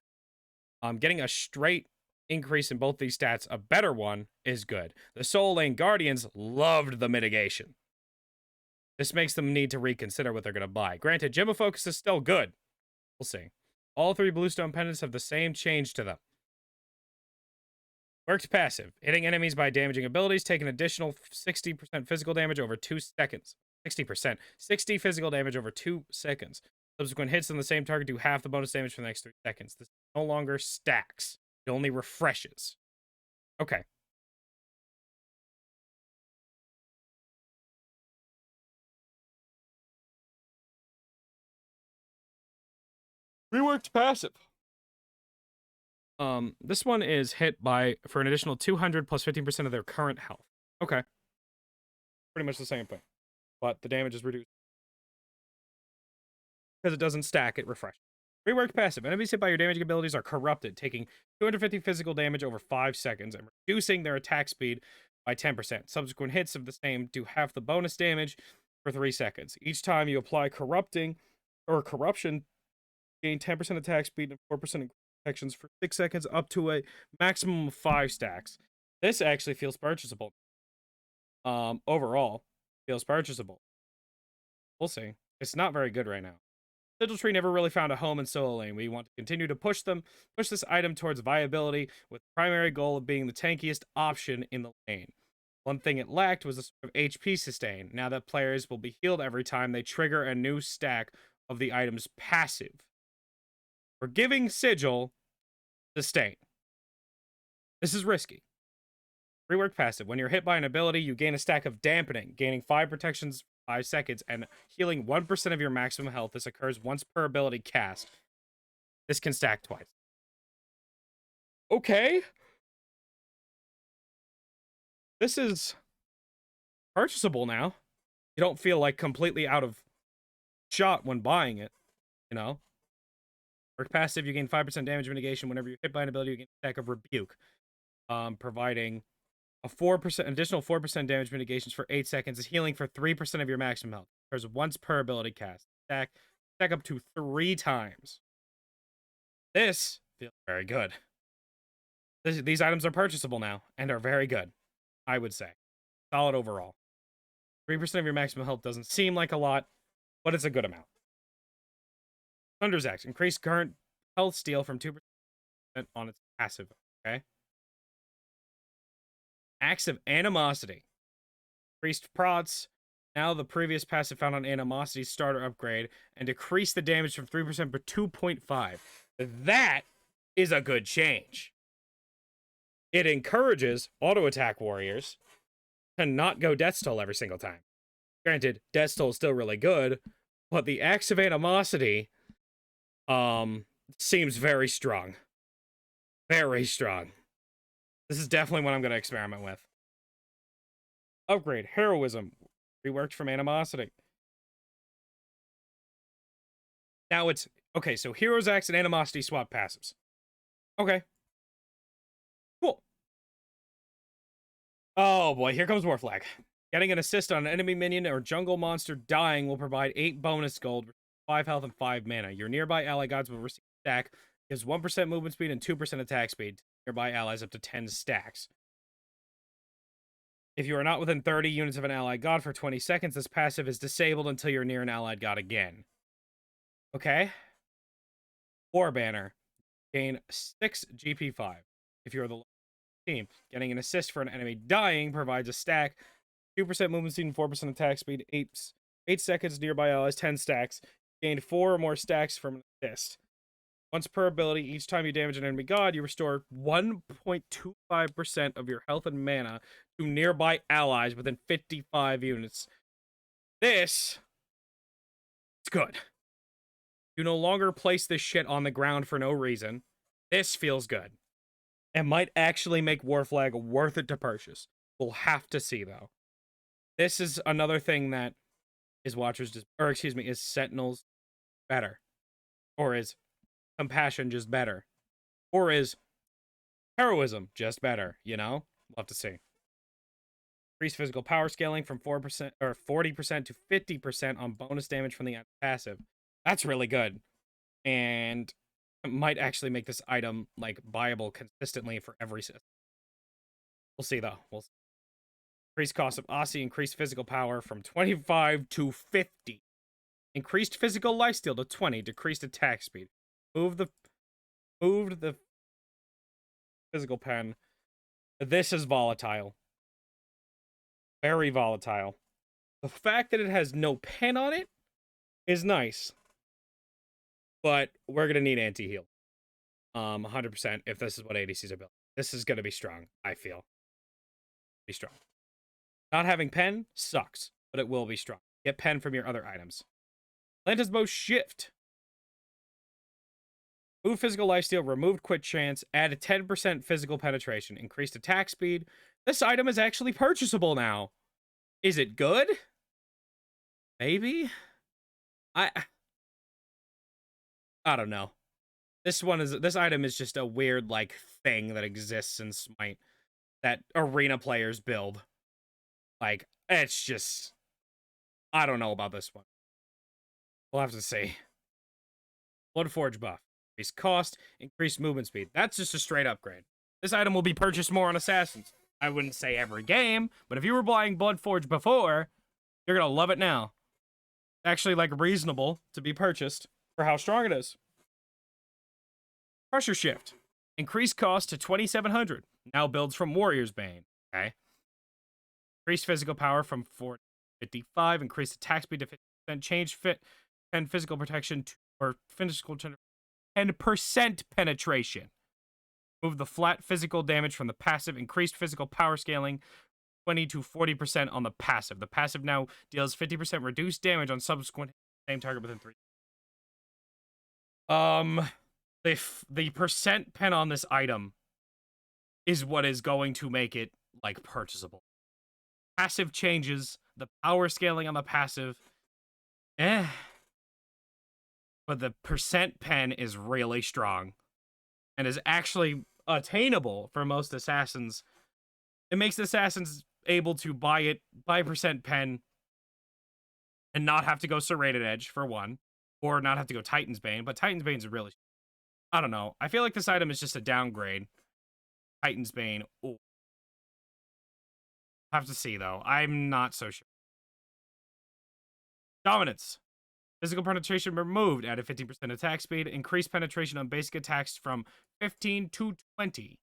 Getting a straight increase in both these stats, a better one, is good. The Soul Lane Guardians loved the mitigation. This makes them need to reconsider what they're going to buy. Granted, Gem of Focus is still good. We'll see. All 3 Bluestone pendants have the same change to them. Works passive. Hitting enemies by damaging abilities, take an additional 60% physical damage over 2 seconds. 60%. 60 physical damage over 2 seconds. Subsequent hits on the same target do half the bonus damage for the next 3 seconds. This no longer stacks. It only refreshes. Okay. Reworked passive. This one is hit by for an additional 200 plus 15% of their current health. Okay. Pretty much the same thing. But the damage is reduced. Because it doesn't stack, it refreshes. Reworked passive. Enemies hit by your damaging abilities are corrupted, taking 250 physical damage over 5 seconds and reducing their attack speed by 10%. Subsequent hits of the same do half the bonus damage for 3 seconds. Each time you apply corruption, gain 10% attack speed and 4% protections for 6 seconds up to a maximum of 5 stacks. This actually feels purchasable. Overall, feels purchasable. We'll see. It's not very good right now. Sigil Tree never really found a home in Solo Lane. We want to continue to push this item towards viability, with the primary goal of being the tankiest option in the lane. One thing it lacked was a sort of HP sustain. Now that players will be healed every time they trigger a new stack of the item's passive. We're giving Sigil sustain. This is risky. Reworked passive. When you're hit by an ability, you gain a stack of dampening, gaining 5 protections 5 seconds, and healing 1% of your maximum health. This occurs once per ability cast. This can stack twice. Okay. This is purchasable now. You don't feel like completely out of shot when buying it, you know? Work passive, you gain 5% damage mitigation whenever you're hit by an ability, you gain a stack of rebuke. Providing a 4% additional 4% damage mitigations for 8 seconds is healing for 3% of your maximum health. Occurs once per ability cast. Stack up to 3 times. This feels very good. These items are purchasable now and are very good, I would say. Solid overall. 3% of your maximum health doesn't seem like a lot, but it's a good amount. Thunder's Axe. Increase current health steal from 2% on its passive. Okay. Axe of Animosity. Increased prots. Now the previous passive found on Animosity starter upgrade. And decrease the damage from 3% to 2.5. That is a good change. It encourages auto attack warriors to not go Death's Toll every single time. Granted, Death's Toll is still really good, but the Axe of Animosity seems very strong. Very strong. This is definitely what I'm going to experiment with. Upgrade. Heroism. Reworked from Animosity. Now it's... Okay, so Hero's Axe and Animosity swap passives. Okay. Cool. Oh boy, here comes Warflag. Getting an assist on an enemy minion or jungle monster dying will provide 8 bonus gold, 5 health, and 5 mana. Your nearby ally gods will receive a stack. Gives 1% movement speed and 2% attack speed. Nearby allies up to 10 stacks. If you are not within 30 units of an allied god for 20 seconds, this passive is disabled until you're near an allied god again. Okay. War Banner. Gain 6 GP5. If you're the team. Getting an assist for an enemy dying provides a stack. 2% movement speed and 4% attack speed. 8 seconds nearby allies, 10 stacks. Gained 4 or more stacks from an assist. Once per ability, each time you damage an enemy god, you restore 1.25% of your health and mana to nearby allies within 55 units. This is good. You no longer place this shit on the ground for no reason. This feels good. It might actually make Warflag worth it to purchase. We'll have to see, though. This is another thing that is is Sentinels better? Or is Compassion just better? Or is Heroism just better, you know? We'll have to see. Increase physical power scaling from 4% or 40% to 50% on bonus damage from the passive. That's really good. And might actually make this item like buyable consistently for every system. We'll see though. We'll see. Increased cost of Aussie, increased physical power from 25 to 50. Increased physical lifesteal to 20, decreased attack speed. Moved the physical pen. This is volatile. Very volatile. The fact that it has no pen on it is nice. But we're gonna need anti-heal. 100% if this is what ADCs are built. This is gonna be strong, I feel. Be strong. Not having pen sucks, but it will be strong. Get pen from your other items. Atlanta's Bow Shift. Move physical lifesteal, removed quit chance, add a 10% physical penetration, increased attack speed. This item is actually purchasable now. Is it good? Maybe? I don't know. This item is just a weird like thing that exists in Smite that arena players build. Like, it's just I don't know about this one. We'll have to see. Bloodforge buff. Increased cost, increased movement speed. That's just a straight upgrade. This item will be purchased more on Assassins. I wouldn't say every game, but if you were buying Bloodforge before, you're gonna love it now. Actually, like, reasonable to be purchased for how strong it is. Pressure Shift. Increased cost to 2,700. Now builds from Warrior's Bane. Okay. Increased physical power from 4 to 55. Increased attack speed to 50%. Change fit and physical protection to, or physical 10% penetration. Move the flat physical damage from the passive. Increased physical power scaling 20 to 40% on the passive. The passive now deals 50% reduced damage on subsequent same target within 3. The percent pen on this item is what is going to make it like purchasable. Passive changes, the power scaling on the passive. But the percent pen is really strong and is actually attainable for most assassins. It makes the assassins able to buy percent pen and not have to go Serrated Edge for one, or not have to go Titan's Bane. But Titan's Bane's really, I don't know. I feel like this item is just a downgrade. Titan's Bane. Ooh. Have to see though. I'm not so sure. Dominance. Physical penetration removed. Added 15% attack speed. Increased penetration on basic attacks from 15 to 20.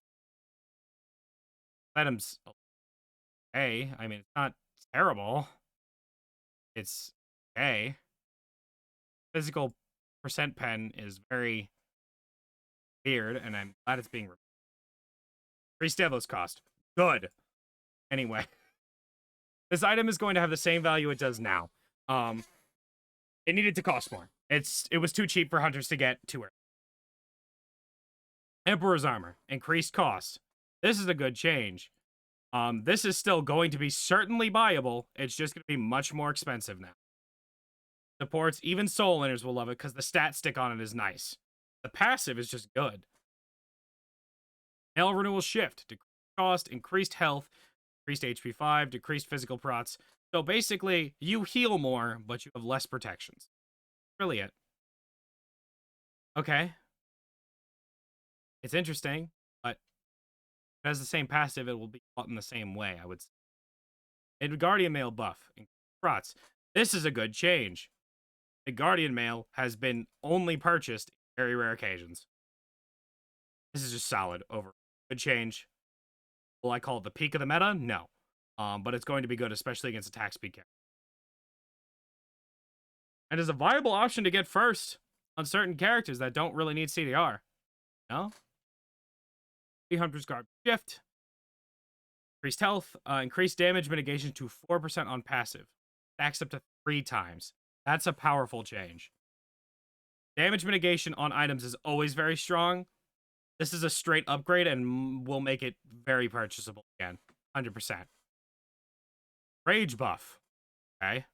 Item's okay. I mean, it's not terrible. It's okay. Physical percent pen is very weird, and I'm glad it's being removed. Increased Devlos cost. Good. Anyway. This item is going to have the same value it does now. It needed to cost more. It was too cheap for hunters to get to her. Emperor's Armor. Increased cost. This is a good change. This is still going to be certainly buyable. It's just going to be much more expensive now. Supports, even Soul Inners will love it because the stat stick on it is nice. The passive is just good. Nail Renewal Shift. Decreased cost, increased health, increased HP 5, decreased physical prots. So basically, you heal more, but you have less protections. Really it. Okay. It's interesting, but if it has the same passive, it will be fought in the same way, I would say. And Guardian Mail buff. Prots. This is a good change. The Guardian Mail has been only purchased in very rare occasions. This is just solid over. Good change. Will I call it the peak of the meta? No. But it's going to be good, especially against attack speed characters. And is a viable option to get first on certain characters that don't really need CDR. No? Hunter's Guard Shift. Increased health. Increased damage mitigation to 4% on passive. Stacks up to 3 times. That's a powerful change. Damage mitigation on items is always very strong. This is a straight upgrade and will make it very purchasable again. 100%. Rage buff. Okay.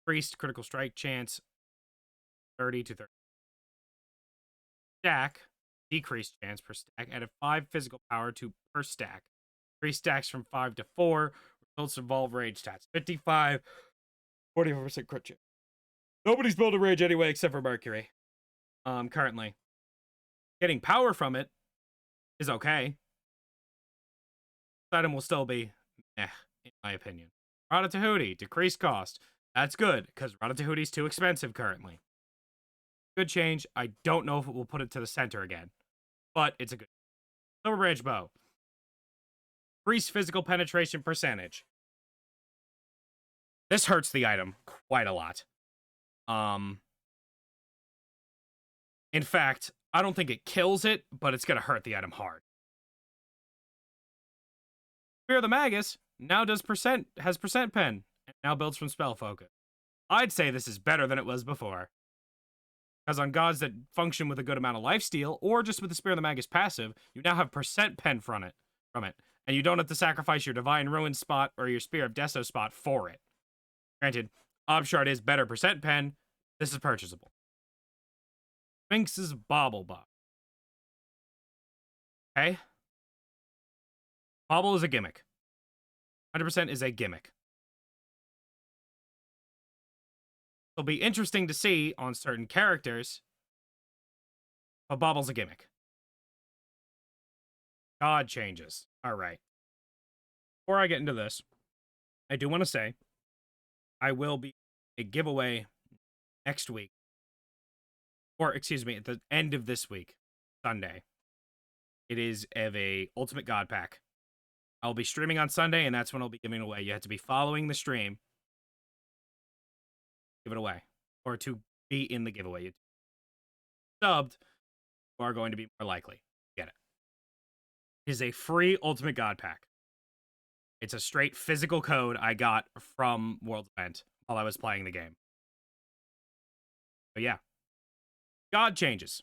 Increased critical strike chance 30 to 30. Stack. Decreased chance per stack. Added 5 physical power to per stack. 3 stacks from 5 to 4. Results involve rage stats. 55. 44% crit chance. Nobody's building rage anyway except for Mercury. Currently. Getting power from it is okay. This item will still be in my opinion. Ratatouille, decreased cost. That's good, because Ratatouille's too expensive currently. Good change. I don't know if it will put it to the center again, but it's a good. Silver Branch Bow. Increase physical penetration percentage. This hurts the item quite a lot. In fact, I don't think it kills it, but it's gonna hurt the item hard. Spear of the Magus now has percent pen, and now builds from spell focus. I'd say this is better than it was before. Because on gods that function with a good amount of lifesteal, or just with the Spear of the Magus passive, you now have percent pen from it. And you don't have to sacrifice your Divine Ruin spot or your Spear of Deso spot for it. Granted, Obshard is better percent pen. This is purchasable. Sphinx's Bauble Box. Okay. Bauble is a gimmick. 100% is a gimmick. It'll be interesting to see on certain characters, but Bauble's a gimmick. God changes. All right. Before I get into this, I do want to say I will be a giveaway next week. Or, excuse me, at the end of this week, Sunday. It is of a Ultimate God Pack. I'll be streaming on Sunday, and that's when I'll be giving it away. You have to be following the stream. Give it away. Or to be in the giveaway. Subbed, you are going to be more likely to get it. It is a free Ultimate God Pack. It's a straight physical code I got from World's Event while I was playing the game. But yeah. God changes.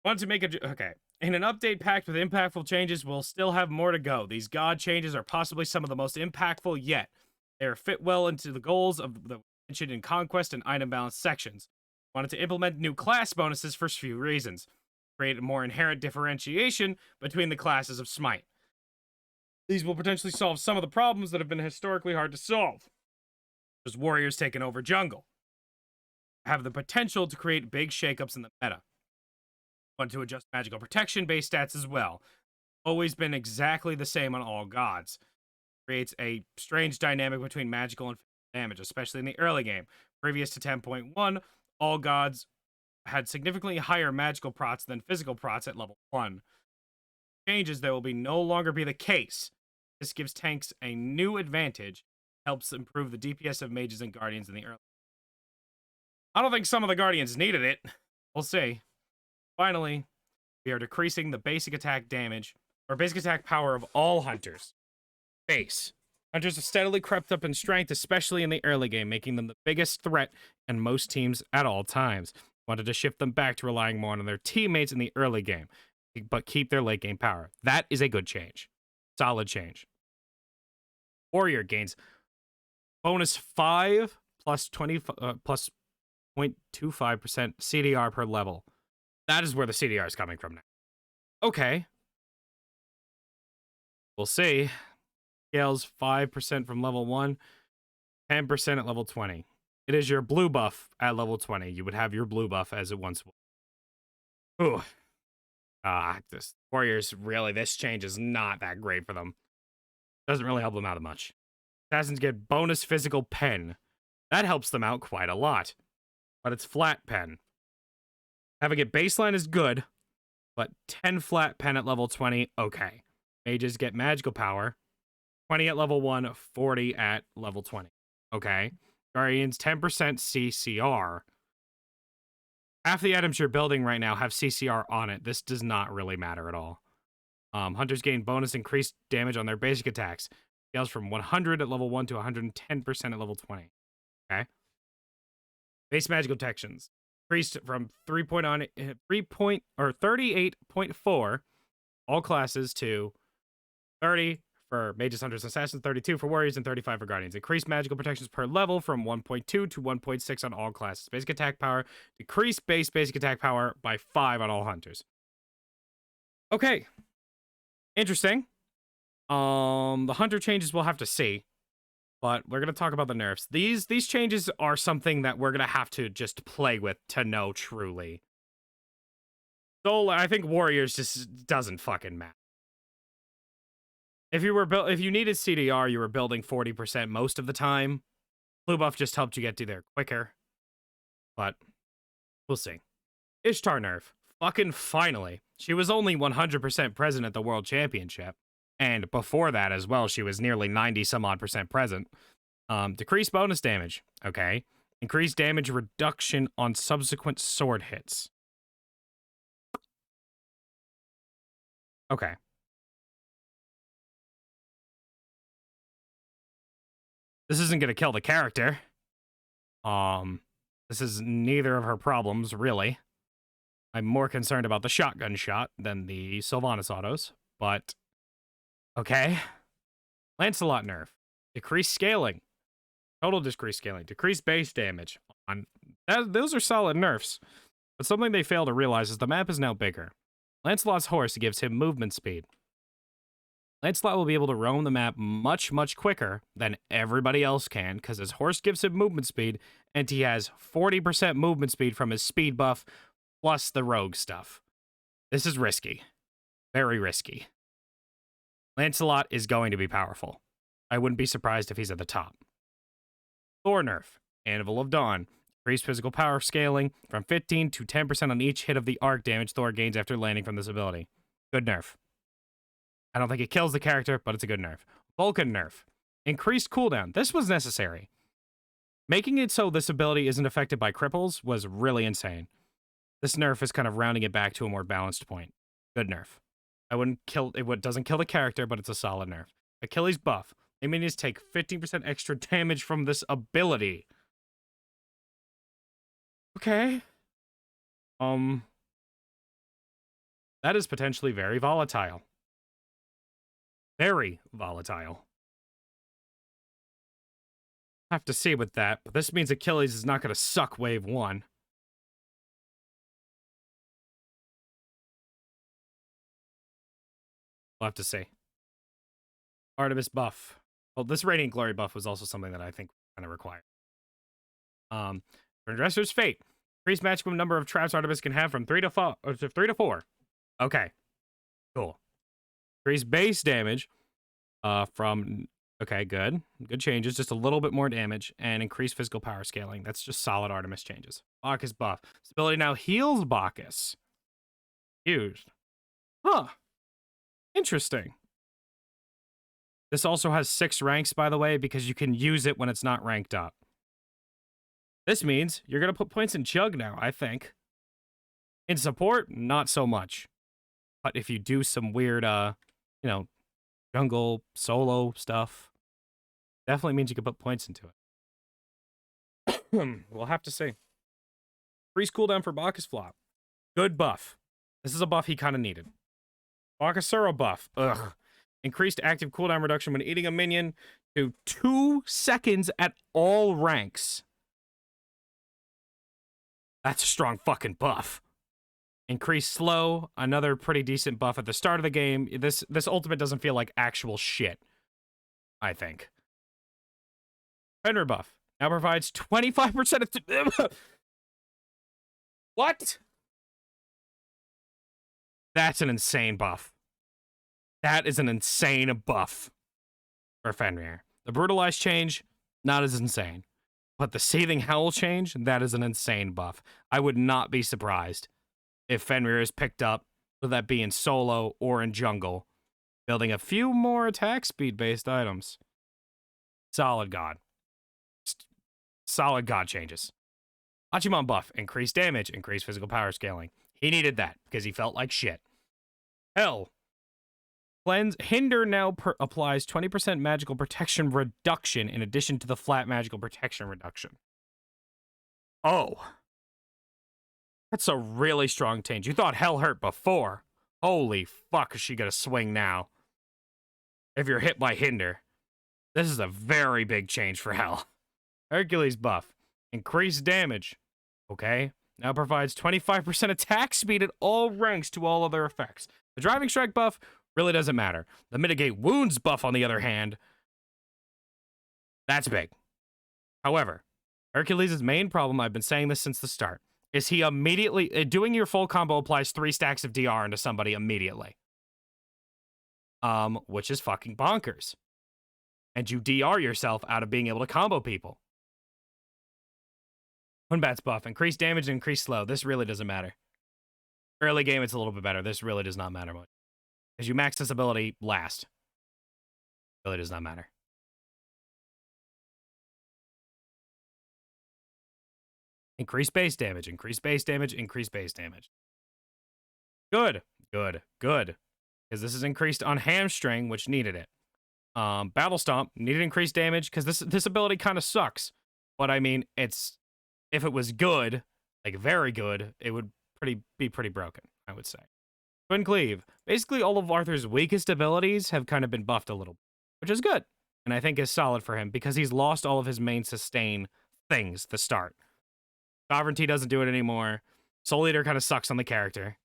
Want to make a... Okay. In an update packed with impactful changes, we'll still have more to go. These God changes are possibly some of the most impactful yet. They are fit well into the goals of the mentioned in Conquest and Item Balance sections. Wanted to implement new class bonuses for a few reasons. Create a more inherent differentiation between the classes of Smite. These will potentially solve some of the problems that have been historically hard to solve. As warriors taking over jungle. Have the potential to create big shakeups in the meta. Want to adjust magical protection based stats as well. Always been exactly the same on all gods. Creates a strange dynamic between magical and damage, especially in the early game. Previous to 10.1, all gods had significantly higher magical prots than physical prots at level 1. Changes that will no longer be the case. This gives tanks a new advantage, helps improve the DPS of mages and guardians in the early. I don't think some of the guardians needed it. We'll see. Finally, we are decreasing the basic attack damage, or basic attack power of all hunters. Base. Hunters have steadily crept up in strength, especially in the early game, making them the biggest threat in most teams at all times. Wanted to shift them back to relying more on their teammates in the early game, but keep their late game power. That is a good change. Solid change. Warrior gains bonus 5 plus 20 plus 0.25% CDR per level. That is where the CDR is coming from now. Okay. We'll see. Scales 5% from level 1, 10% at level 20. It is your blue buff at level 20. You would have your blue buff as it once was. Ooh. This Warriors, really, this change is not that great for them. Doesn't really help them out much. Assassins get bonus physical pen. That helps them out quite a lot. But it's flat pen. Having it baseline is good, but 10 flat pen at level 20, okay. Mages get magical power. 20 at level 1, 40 at level 20. Okay. Guardians, 10% CCR. Half the items you're building right now have CCR on it. This does not really matter at all. Hunters gain bonus increased damage on their basic attacks. Scales from 100 at level 1 to 110% at level 20. Okay. Base magical detections. Increased from 38.4 all classes to 30 for mages, hunters, assassins, 32 for warriors, and 35 for guardians. Increased magical protections per level from 1.2 to 1.6 on all classes. Basic attack power. Decreased basic attack power by 5 on all hunters. Okay. Interesting. The hunter changes we'll have to see. But we're gonna talk about the nerfs. These changes are something that we're gonna have to just play with to know truly. So I think Warriors just doesn't fucking matter. If you needed CDR, you were building 40% most of the time. Blue buff just helped you get to there quicker. But we'll see. Ishtar nerf. Fucking finally. She was only 100% present at the World Championship. And before that as well, she was nearly 90 some odd percent present. Decreased bonus damage. Okay. Increased damage reduction on subsequent sword hits. Okay. This isn't gonna kill the character. This is neither of her problems, really. I'm more concerned about the shotgun shot than the Sylvanas autos, but okay. Lancelot nerf. Decreased scaling. Total decreased scaling. Decreased base damage. Those are solid nerfs. But something they fail to realize is the map is now bigger. Lancelot's horse gives him movement speed. Lancelot will be able to roam the map much, much quicker than everybody else can, because his horse gives him movement speed, and he has 40% movement speed from his speed buff, plus the rogue stuff. This is risky. Very risky. Lancelot is going to be powerful. I wouldn't be surprised if he's at the top. Thor nerf. Anvil of Dawn. Increased physical power scaling from 15 to 10% on each hit of the arc damage Thor gains after landing from this ability. Good nerf. I don't think it kills the character, but it's a good nerf. Vulcan nerf. Increased cooldown. This was necessary. Making it so this ability isn't affected by cripples was really insane. This nerf is kind of rounding it back to a more balanced point. Good nerf. It doesn't kill the character, but it's a solid nerf. Achilles buff. Minions take 15% extra damage from this ability. Okay. That is potentially very volatile. Very volatile. Have to see with that, but this means Achilles is not going to suck wave 1. We'll have to see. Artemis buff. Well, this Radiant Glory buff was also something that I think kind of required. For Dresser's Fate. Increased maximum number of traps Artemis can have from 3 to 4. Okay. Cool. Increased base damage from... Okay, good. Good changes. Just a little bit more damage and increased physical power scaling. That's just solid Artemis changes. Bacchus buff. This ability now heals Bacchus. Used. Huh. Interesting. This also has 6 ranks, by the way, because you can use it when it's not ranked up. This means you're going to put points in Chug now, I think. In support, not so much. But if you do some weird, jungle, solo stuff, definitely means you can put points into it. We'll have to see. Freeze cooldown for Bacchus flop. Good buff. This is a buff he kind of needed. Bacchusuro buff. Ugh. Increased active cooldown reduction when eating a minion to 2 seconds at all ranks. That's a strong fucking buff. Increased slow, another pretty decent buff at the start of the game. This ultimate doesn't feel like actual shit, I think. Fenrir buff now provides 25% of... What? That's an insane buff. That is an insane buff for Fenrir. The Brutalized change, not as insane. But the Seething Howl change, that is an insane buff. I would not be surprised if Fenrir is picked up, whether that be in solo or in jungle, building a few more attack speed-based items. Solid God. Solid God changes. Hachiman buff, increased damage, increased physical power scaling. He needed that because he felt like shit. Hell. Cleanse Hinder now applies 20% magical protection reduction in addition to the flat magical protection reduction. Oh. That's a really strong change. You thought Hell hurt before. Holy fuck, is she gonna swing now? If you're hit by Hinder. This is a very big change for Hell. Hercules buff. Increased damage. Okay. Now provides 25% attack speed at all ranks to all other effects. The Driving Strike buff really doesn't matter. The Mitigate Wounds buff, on the other hand, That's big. However, Hercules' main problem, I've been saying this since the start, is he immediately, doing your full combo applies 3 stacks of DR into somebody immediately. Which is fucking bonkers. And you DR yourself out of being able to combo people. Hunbat's buff, increased damage and increased slow. This really doesn't matter. Early game, it's a little bit better. This really does not matter much. Because you max this ability last. Really does not matter. Increase base damage, increase base damage, increase base damage. Good, good, good. Because this is increased on Hamstring, which needed it. Battle Stomp needed increased damage because this ability kind of sucks. But I mean, it's if it was good, like very good, it would be pretty broken, I would say. Twin Cleave. Basically, all of Arthur's weakest abilities have kind of been buffed a little, which is good. And I think is solid for him because he's lost all of his main sustain things to start. Sovereignty doesn't do it anymore. Soul Eater kind of sucks on the character.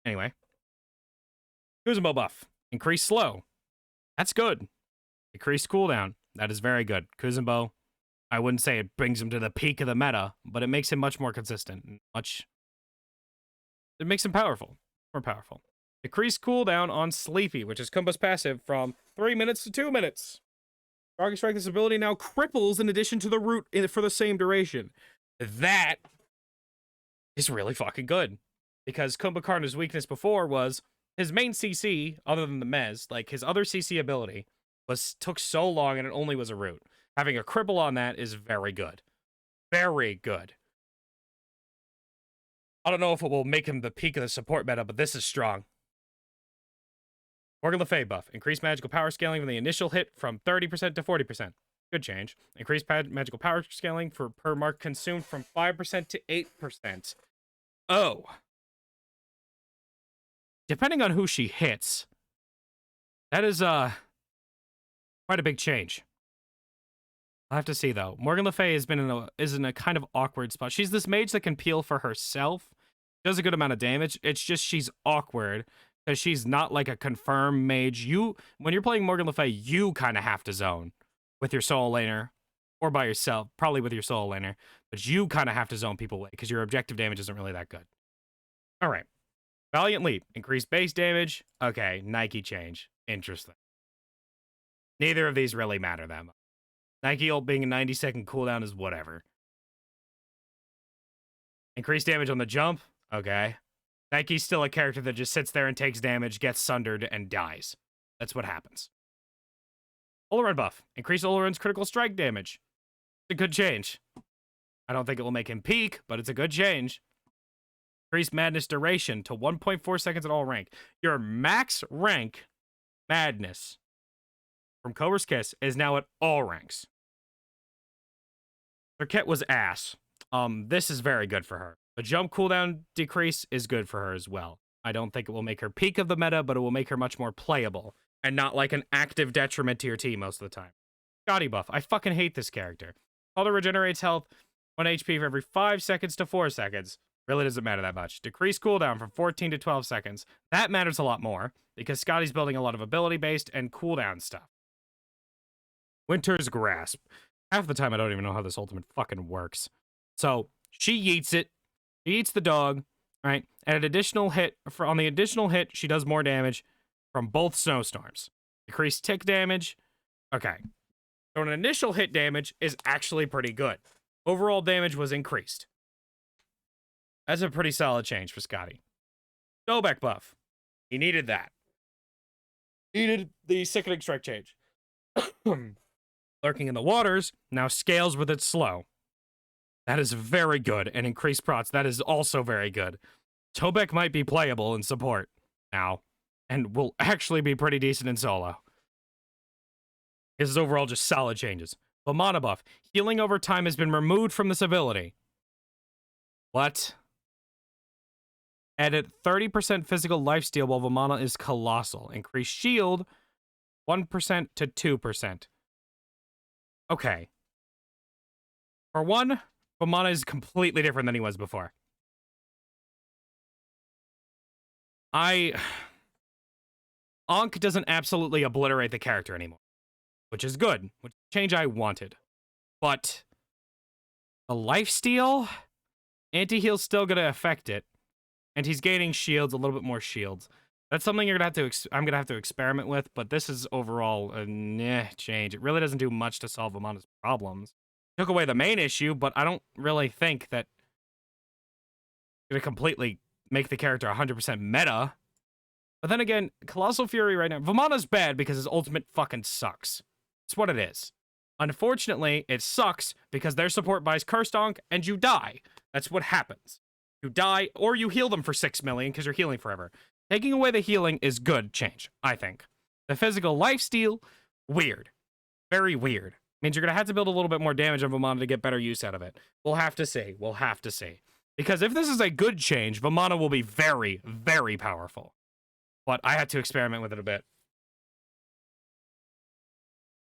Anyway. Kuzenbo buff. Increase slow. That's good. Decreased cooldown. That is very good. Kuzenbo, I wouldn't say it brings him to the peak of the meta, but it makes him much more consistent. It makes him powerful. More powerful. Decreased cooldown on Sleepy, which is Kumba's passive from 3 minutes to 2 minutes. Dragon Strike, this ability now cripples in addition to the root for the same duration. That is really fucking good. Because Kumba Karna's weakness before was his main CC, other than the Mez, like his other CC ability, took so long and it only was a root. Having a cripple on that is very good. Very good. I don't know if it will make him the peak of the support meta, but this is strong. Morgan Le Fay buff. Increased magical power scaling from the initial hit from 30% to 40%. Good change. Increased magical power scaling for per mark consumed from 5% to 8%. Oh. Depending on who she hits, that is quite a big change. I'll have to see, though. Morgan Le Fay is in a kind of awkward spot. She's this mage that can peel for herself. Does a good amount of damage. It's just she's awkward because she's not like a confirmed mage. When you're playing Morgan Le Fay, you kind of have to zone with your soul laner or by yourself, probably with your soul laner, but you kind of have to zone people away because your objective damage isn't really that good. All right. Valiant Leap. Increased base damage. Okay, Nike change. Interesting. Neither of these really matter that much. Nike ult being a 90-second cooldown is whatever. Increased damage on the jump. Okay. Nike's still a character that just sits there and takes damage, gets sundered, and dies. That's what happens. Olorun buff. Increase Olorun's critical strike damage. It's a good change. I don't think it will make him peak, but it's a good change. Increased Madness duration to 1.4 seconds at all rank. Your max rank Madness from Cobra's Kiss is now at all ranks. Serket was ass. This is very good for her. The jump cooldown decrease is good for her as well. I don't think it will make her peak of the meta, but it will make her much more playable and not like an active detriment to your team most of the time. Scotty buff. I fucking hate this character. Calder regenerates health 1 HP for every 5 seconds to 4 seconds. Really doesn't matter that much. Decrease cooldown from 14 to 12 seconds. That matters a lot more because Scotty's building a lot of ability-based and cooldown stuff. Winter's Grasp. Half the time I don't even know how this ultimate fucking works. So, she yeets it. She eats the dog, right? And an additional hit, on the additional hit, she does more damage from both snowstorms. Decreased tick damage. Okay. So an initial hit damage is actually pretty good. Overall damage was increased. That's a pretty solid change for Scotty. Dobek buff. He needed that. Needed the sickening strike change. Lurking in the waters now scales with its slow. That is very good. And increased prots. That is also very good. Tobek might be playable in support now. And will actually be pretty decent in solo. This is overall just solid changes. But mana buff. Healing over time has been removed from this ability. What? Added 30% physical lifesteal while Vamana is colossal. Increased shield 1% to 2%. Okay. For one, Vamana is completely different than he was before. Ankh doesn't absolutely obliterate the character anymore. which is good, which is a change I wanted. But the lifesteal, anti-heal's still going to affect it, and he's gaining shields, a little bit more shields. That's something you're gonna have to. I'm gonna have to experiment with, but this is overall a change. It really doesn't do much to solve Vamana's problems. Took away the main issue, but I don't really think that it's gonna completely make the character 100% meta. But then again, Colossal Fury right now, Vamana's bad because his ultimate fucking sucks. It's what it is. Unfortunately, it sucks because their support buys Curse Donk and you die. That's what happens. You die or you heal them for 6 million because you're healing forever. Taking away the healing is good change, I think. The physical lifesteal, weird. Very weird. Means you're going to have to build a little bit more damage on Vamana to get better use out of it. We'll have to see. We'll have to see. Because if this is a good change, Vamana will be very, very powerful. But I had to experiment with it a bit.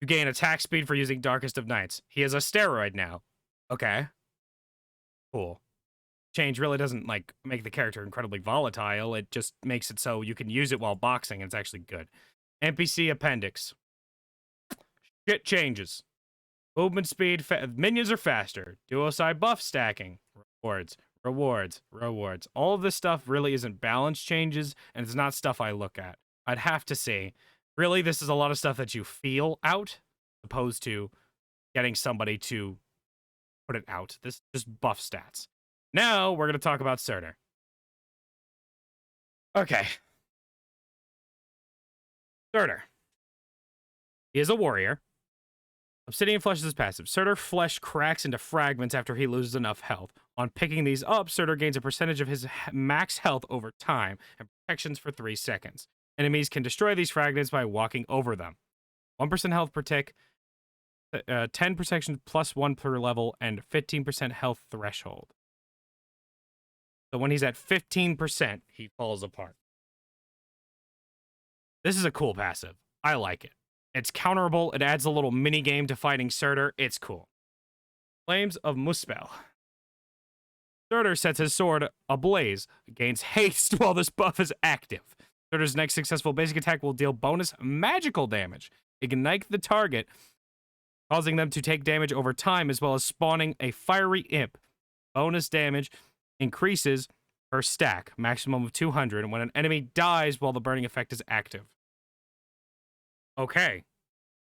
You gain attack speed for using Darkest of Nights. He is a steroid now. Okay. Cool. Change really doesn't, like, make the character incredibly volatile. It just makes it so you can use it while boxing, and it's actually good. NPC Appendix. Shit changes. Movement speed, minions are faster. Duo side buff stacking. Rewards, rewards, rewards. All of this stuff really isn't balance changes, and it's not stuff I look at. I'd have to say, really, this is a lot of stuff that you feel out, opposed to getting somebody to put it out. This is just buff stats. Now, we're going to talk about Surtur. Okay. Surtur. He is a warrior. Obsidian Flesh is his passive. Surtur flesh cracks into fragments after he loses enough health. On picking these up, Surtur gains a percentage of his max health over time and protections for 3 seconds. Enemies can destroy these fragments by walking over them. 1% health per tick, 10 protection plus 1 per level, and 15% health threshold. So when he's at 15%, he falls apart. This is a cool passive. I like it. It's counterable. It adds a little mini game to fighting Surtur. It's cool. Flames of Muspel. Surtur sets his sword ablaze, gains haste while this buff is active. Surtur's next successful basic attack will deal bonus magical damage. Ignite the target, causing them to take damage over time, as well as spawning a fiery imp. Bonus damage increases per stack, maximum of 200, when an enemy dies while the burning effect is active. Okay.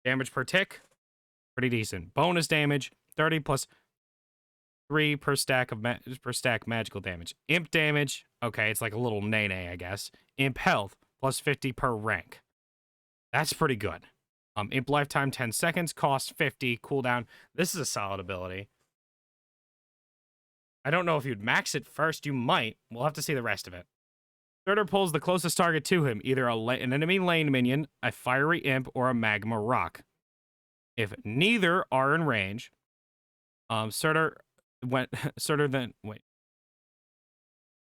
Damage per tick, pretty decent. Bonus damage, 30 plus 3 per stack of magical damage. Imp damage, okay, it's like a little nay-nay, I guess. Imp health, plus 50 per rank. That's pretty good. Imp lifetime, 10 seconds, cost 50, cooldown. This is a solid ability. I don't know if you'd max it first. You might. We'll have to see the rest of it. Surtur pulls the closest target to him, either an enemy lane minion, a fiery imp, or a magma rock. If neither are in range, Surtur then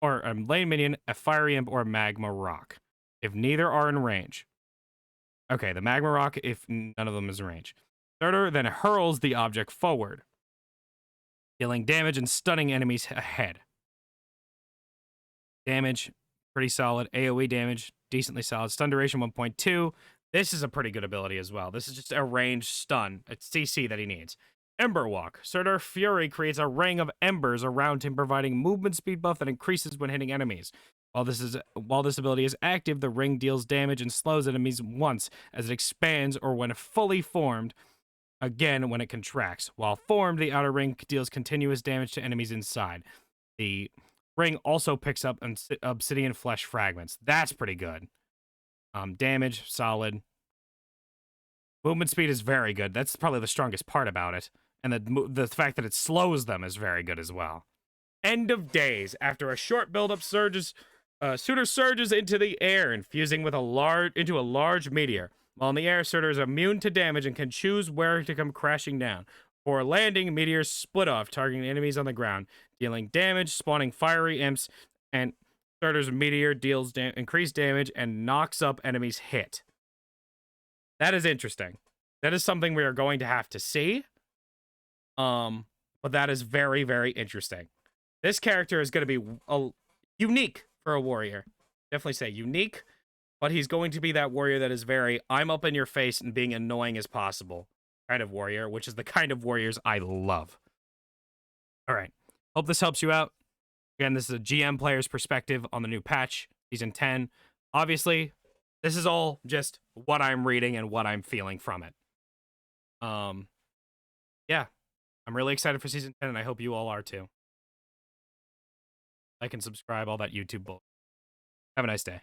or a lane minion, a fiery imp, or a magma rock. If neither are in range. Okay, the magma rock if none of them is in range. Surtur then hurls the object forward, dealing damage and stunning enemies ahead. Damage, pretty solid. AoE damage, decently solid. Stun duration, 1.2. This is a pretty good ability as well. This is just a ranged stun. It's CC that he needs. Ember Walk. Surtur Fury creates a ring of embers around him, providing movement speed buff that increases when hitting enemies. While this ability is active, the ring deals damage and slows enemies once as it expands, or when fully formed, again when it contracts. While formed, the outer ring deals continuous damage to enemies inside. The ring also picks up obsidian flesh fragments. That's pretty good. Damage, solid. Movement speed is very good. That's probably the strongest part about it. And the fact that it slows them is very good as well. End of days. After a short build-up, Surtur surges into the air, infusing with into a large meteor. While in the air, Surtur is immune to damage and can choose where to come crashing down. For landing, meteors split off, targeting enemies on the ground, dealing damage, spawning fiery imps, and Surtur's meteor deals increased damage and knocks up enemies hit. That is interesting. That is something we are going to have to see. But that is very, very interesting. This character is going to be unique for a warrior. Definitely say unique, but he's going to be that warrior that is very, I'm up in your face and being annoying as possible kind of warrior, which is the kind of warriors I love. All right. Hope this helps you out. Again, this is a GM player's perspective on the new patch, Season 10. Obviously, this is all just what I'm reading and what I'm feeling from it. Yeah. I'm really excited for Season 10, and I hope you all are too. Like and subscribe, all that YouTube bull. Have a nice day.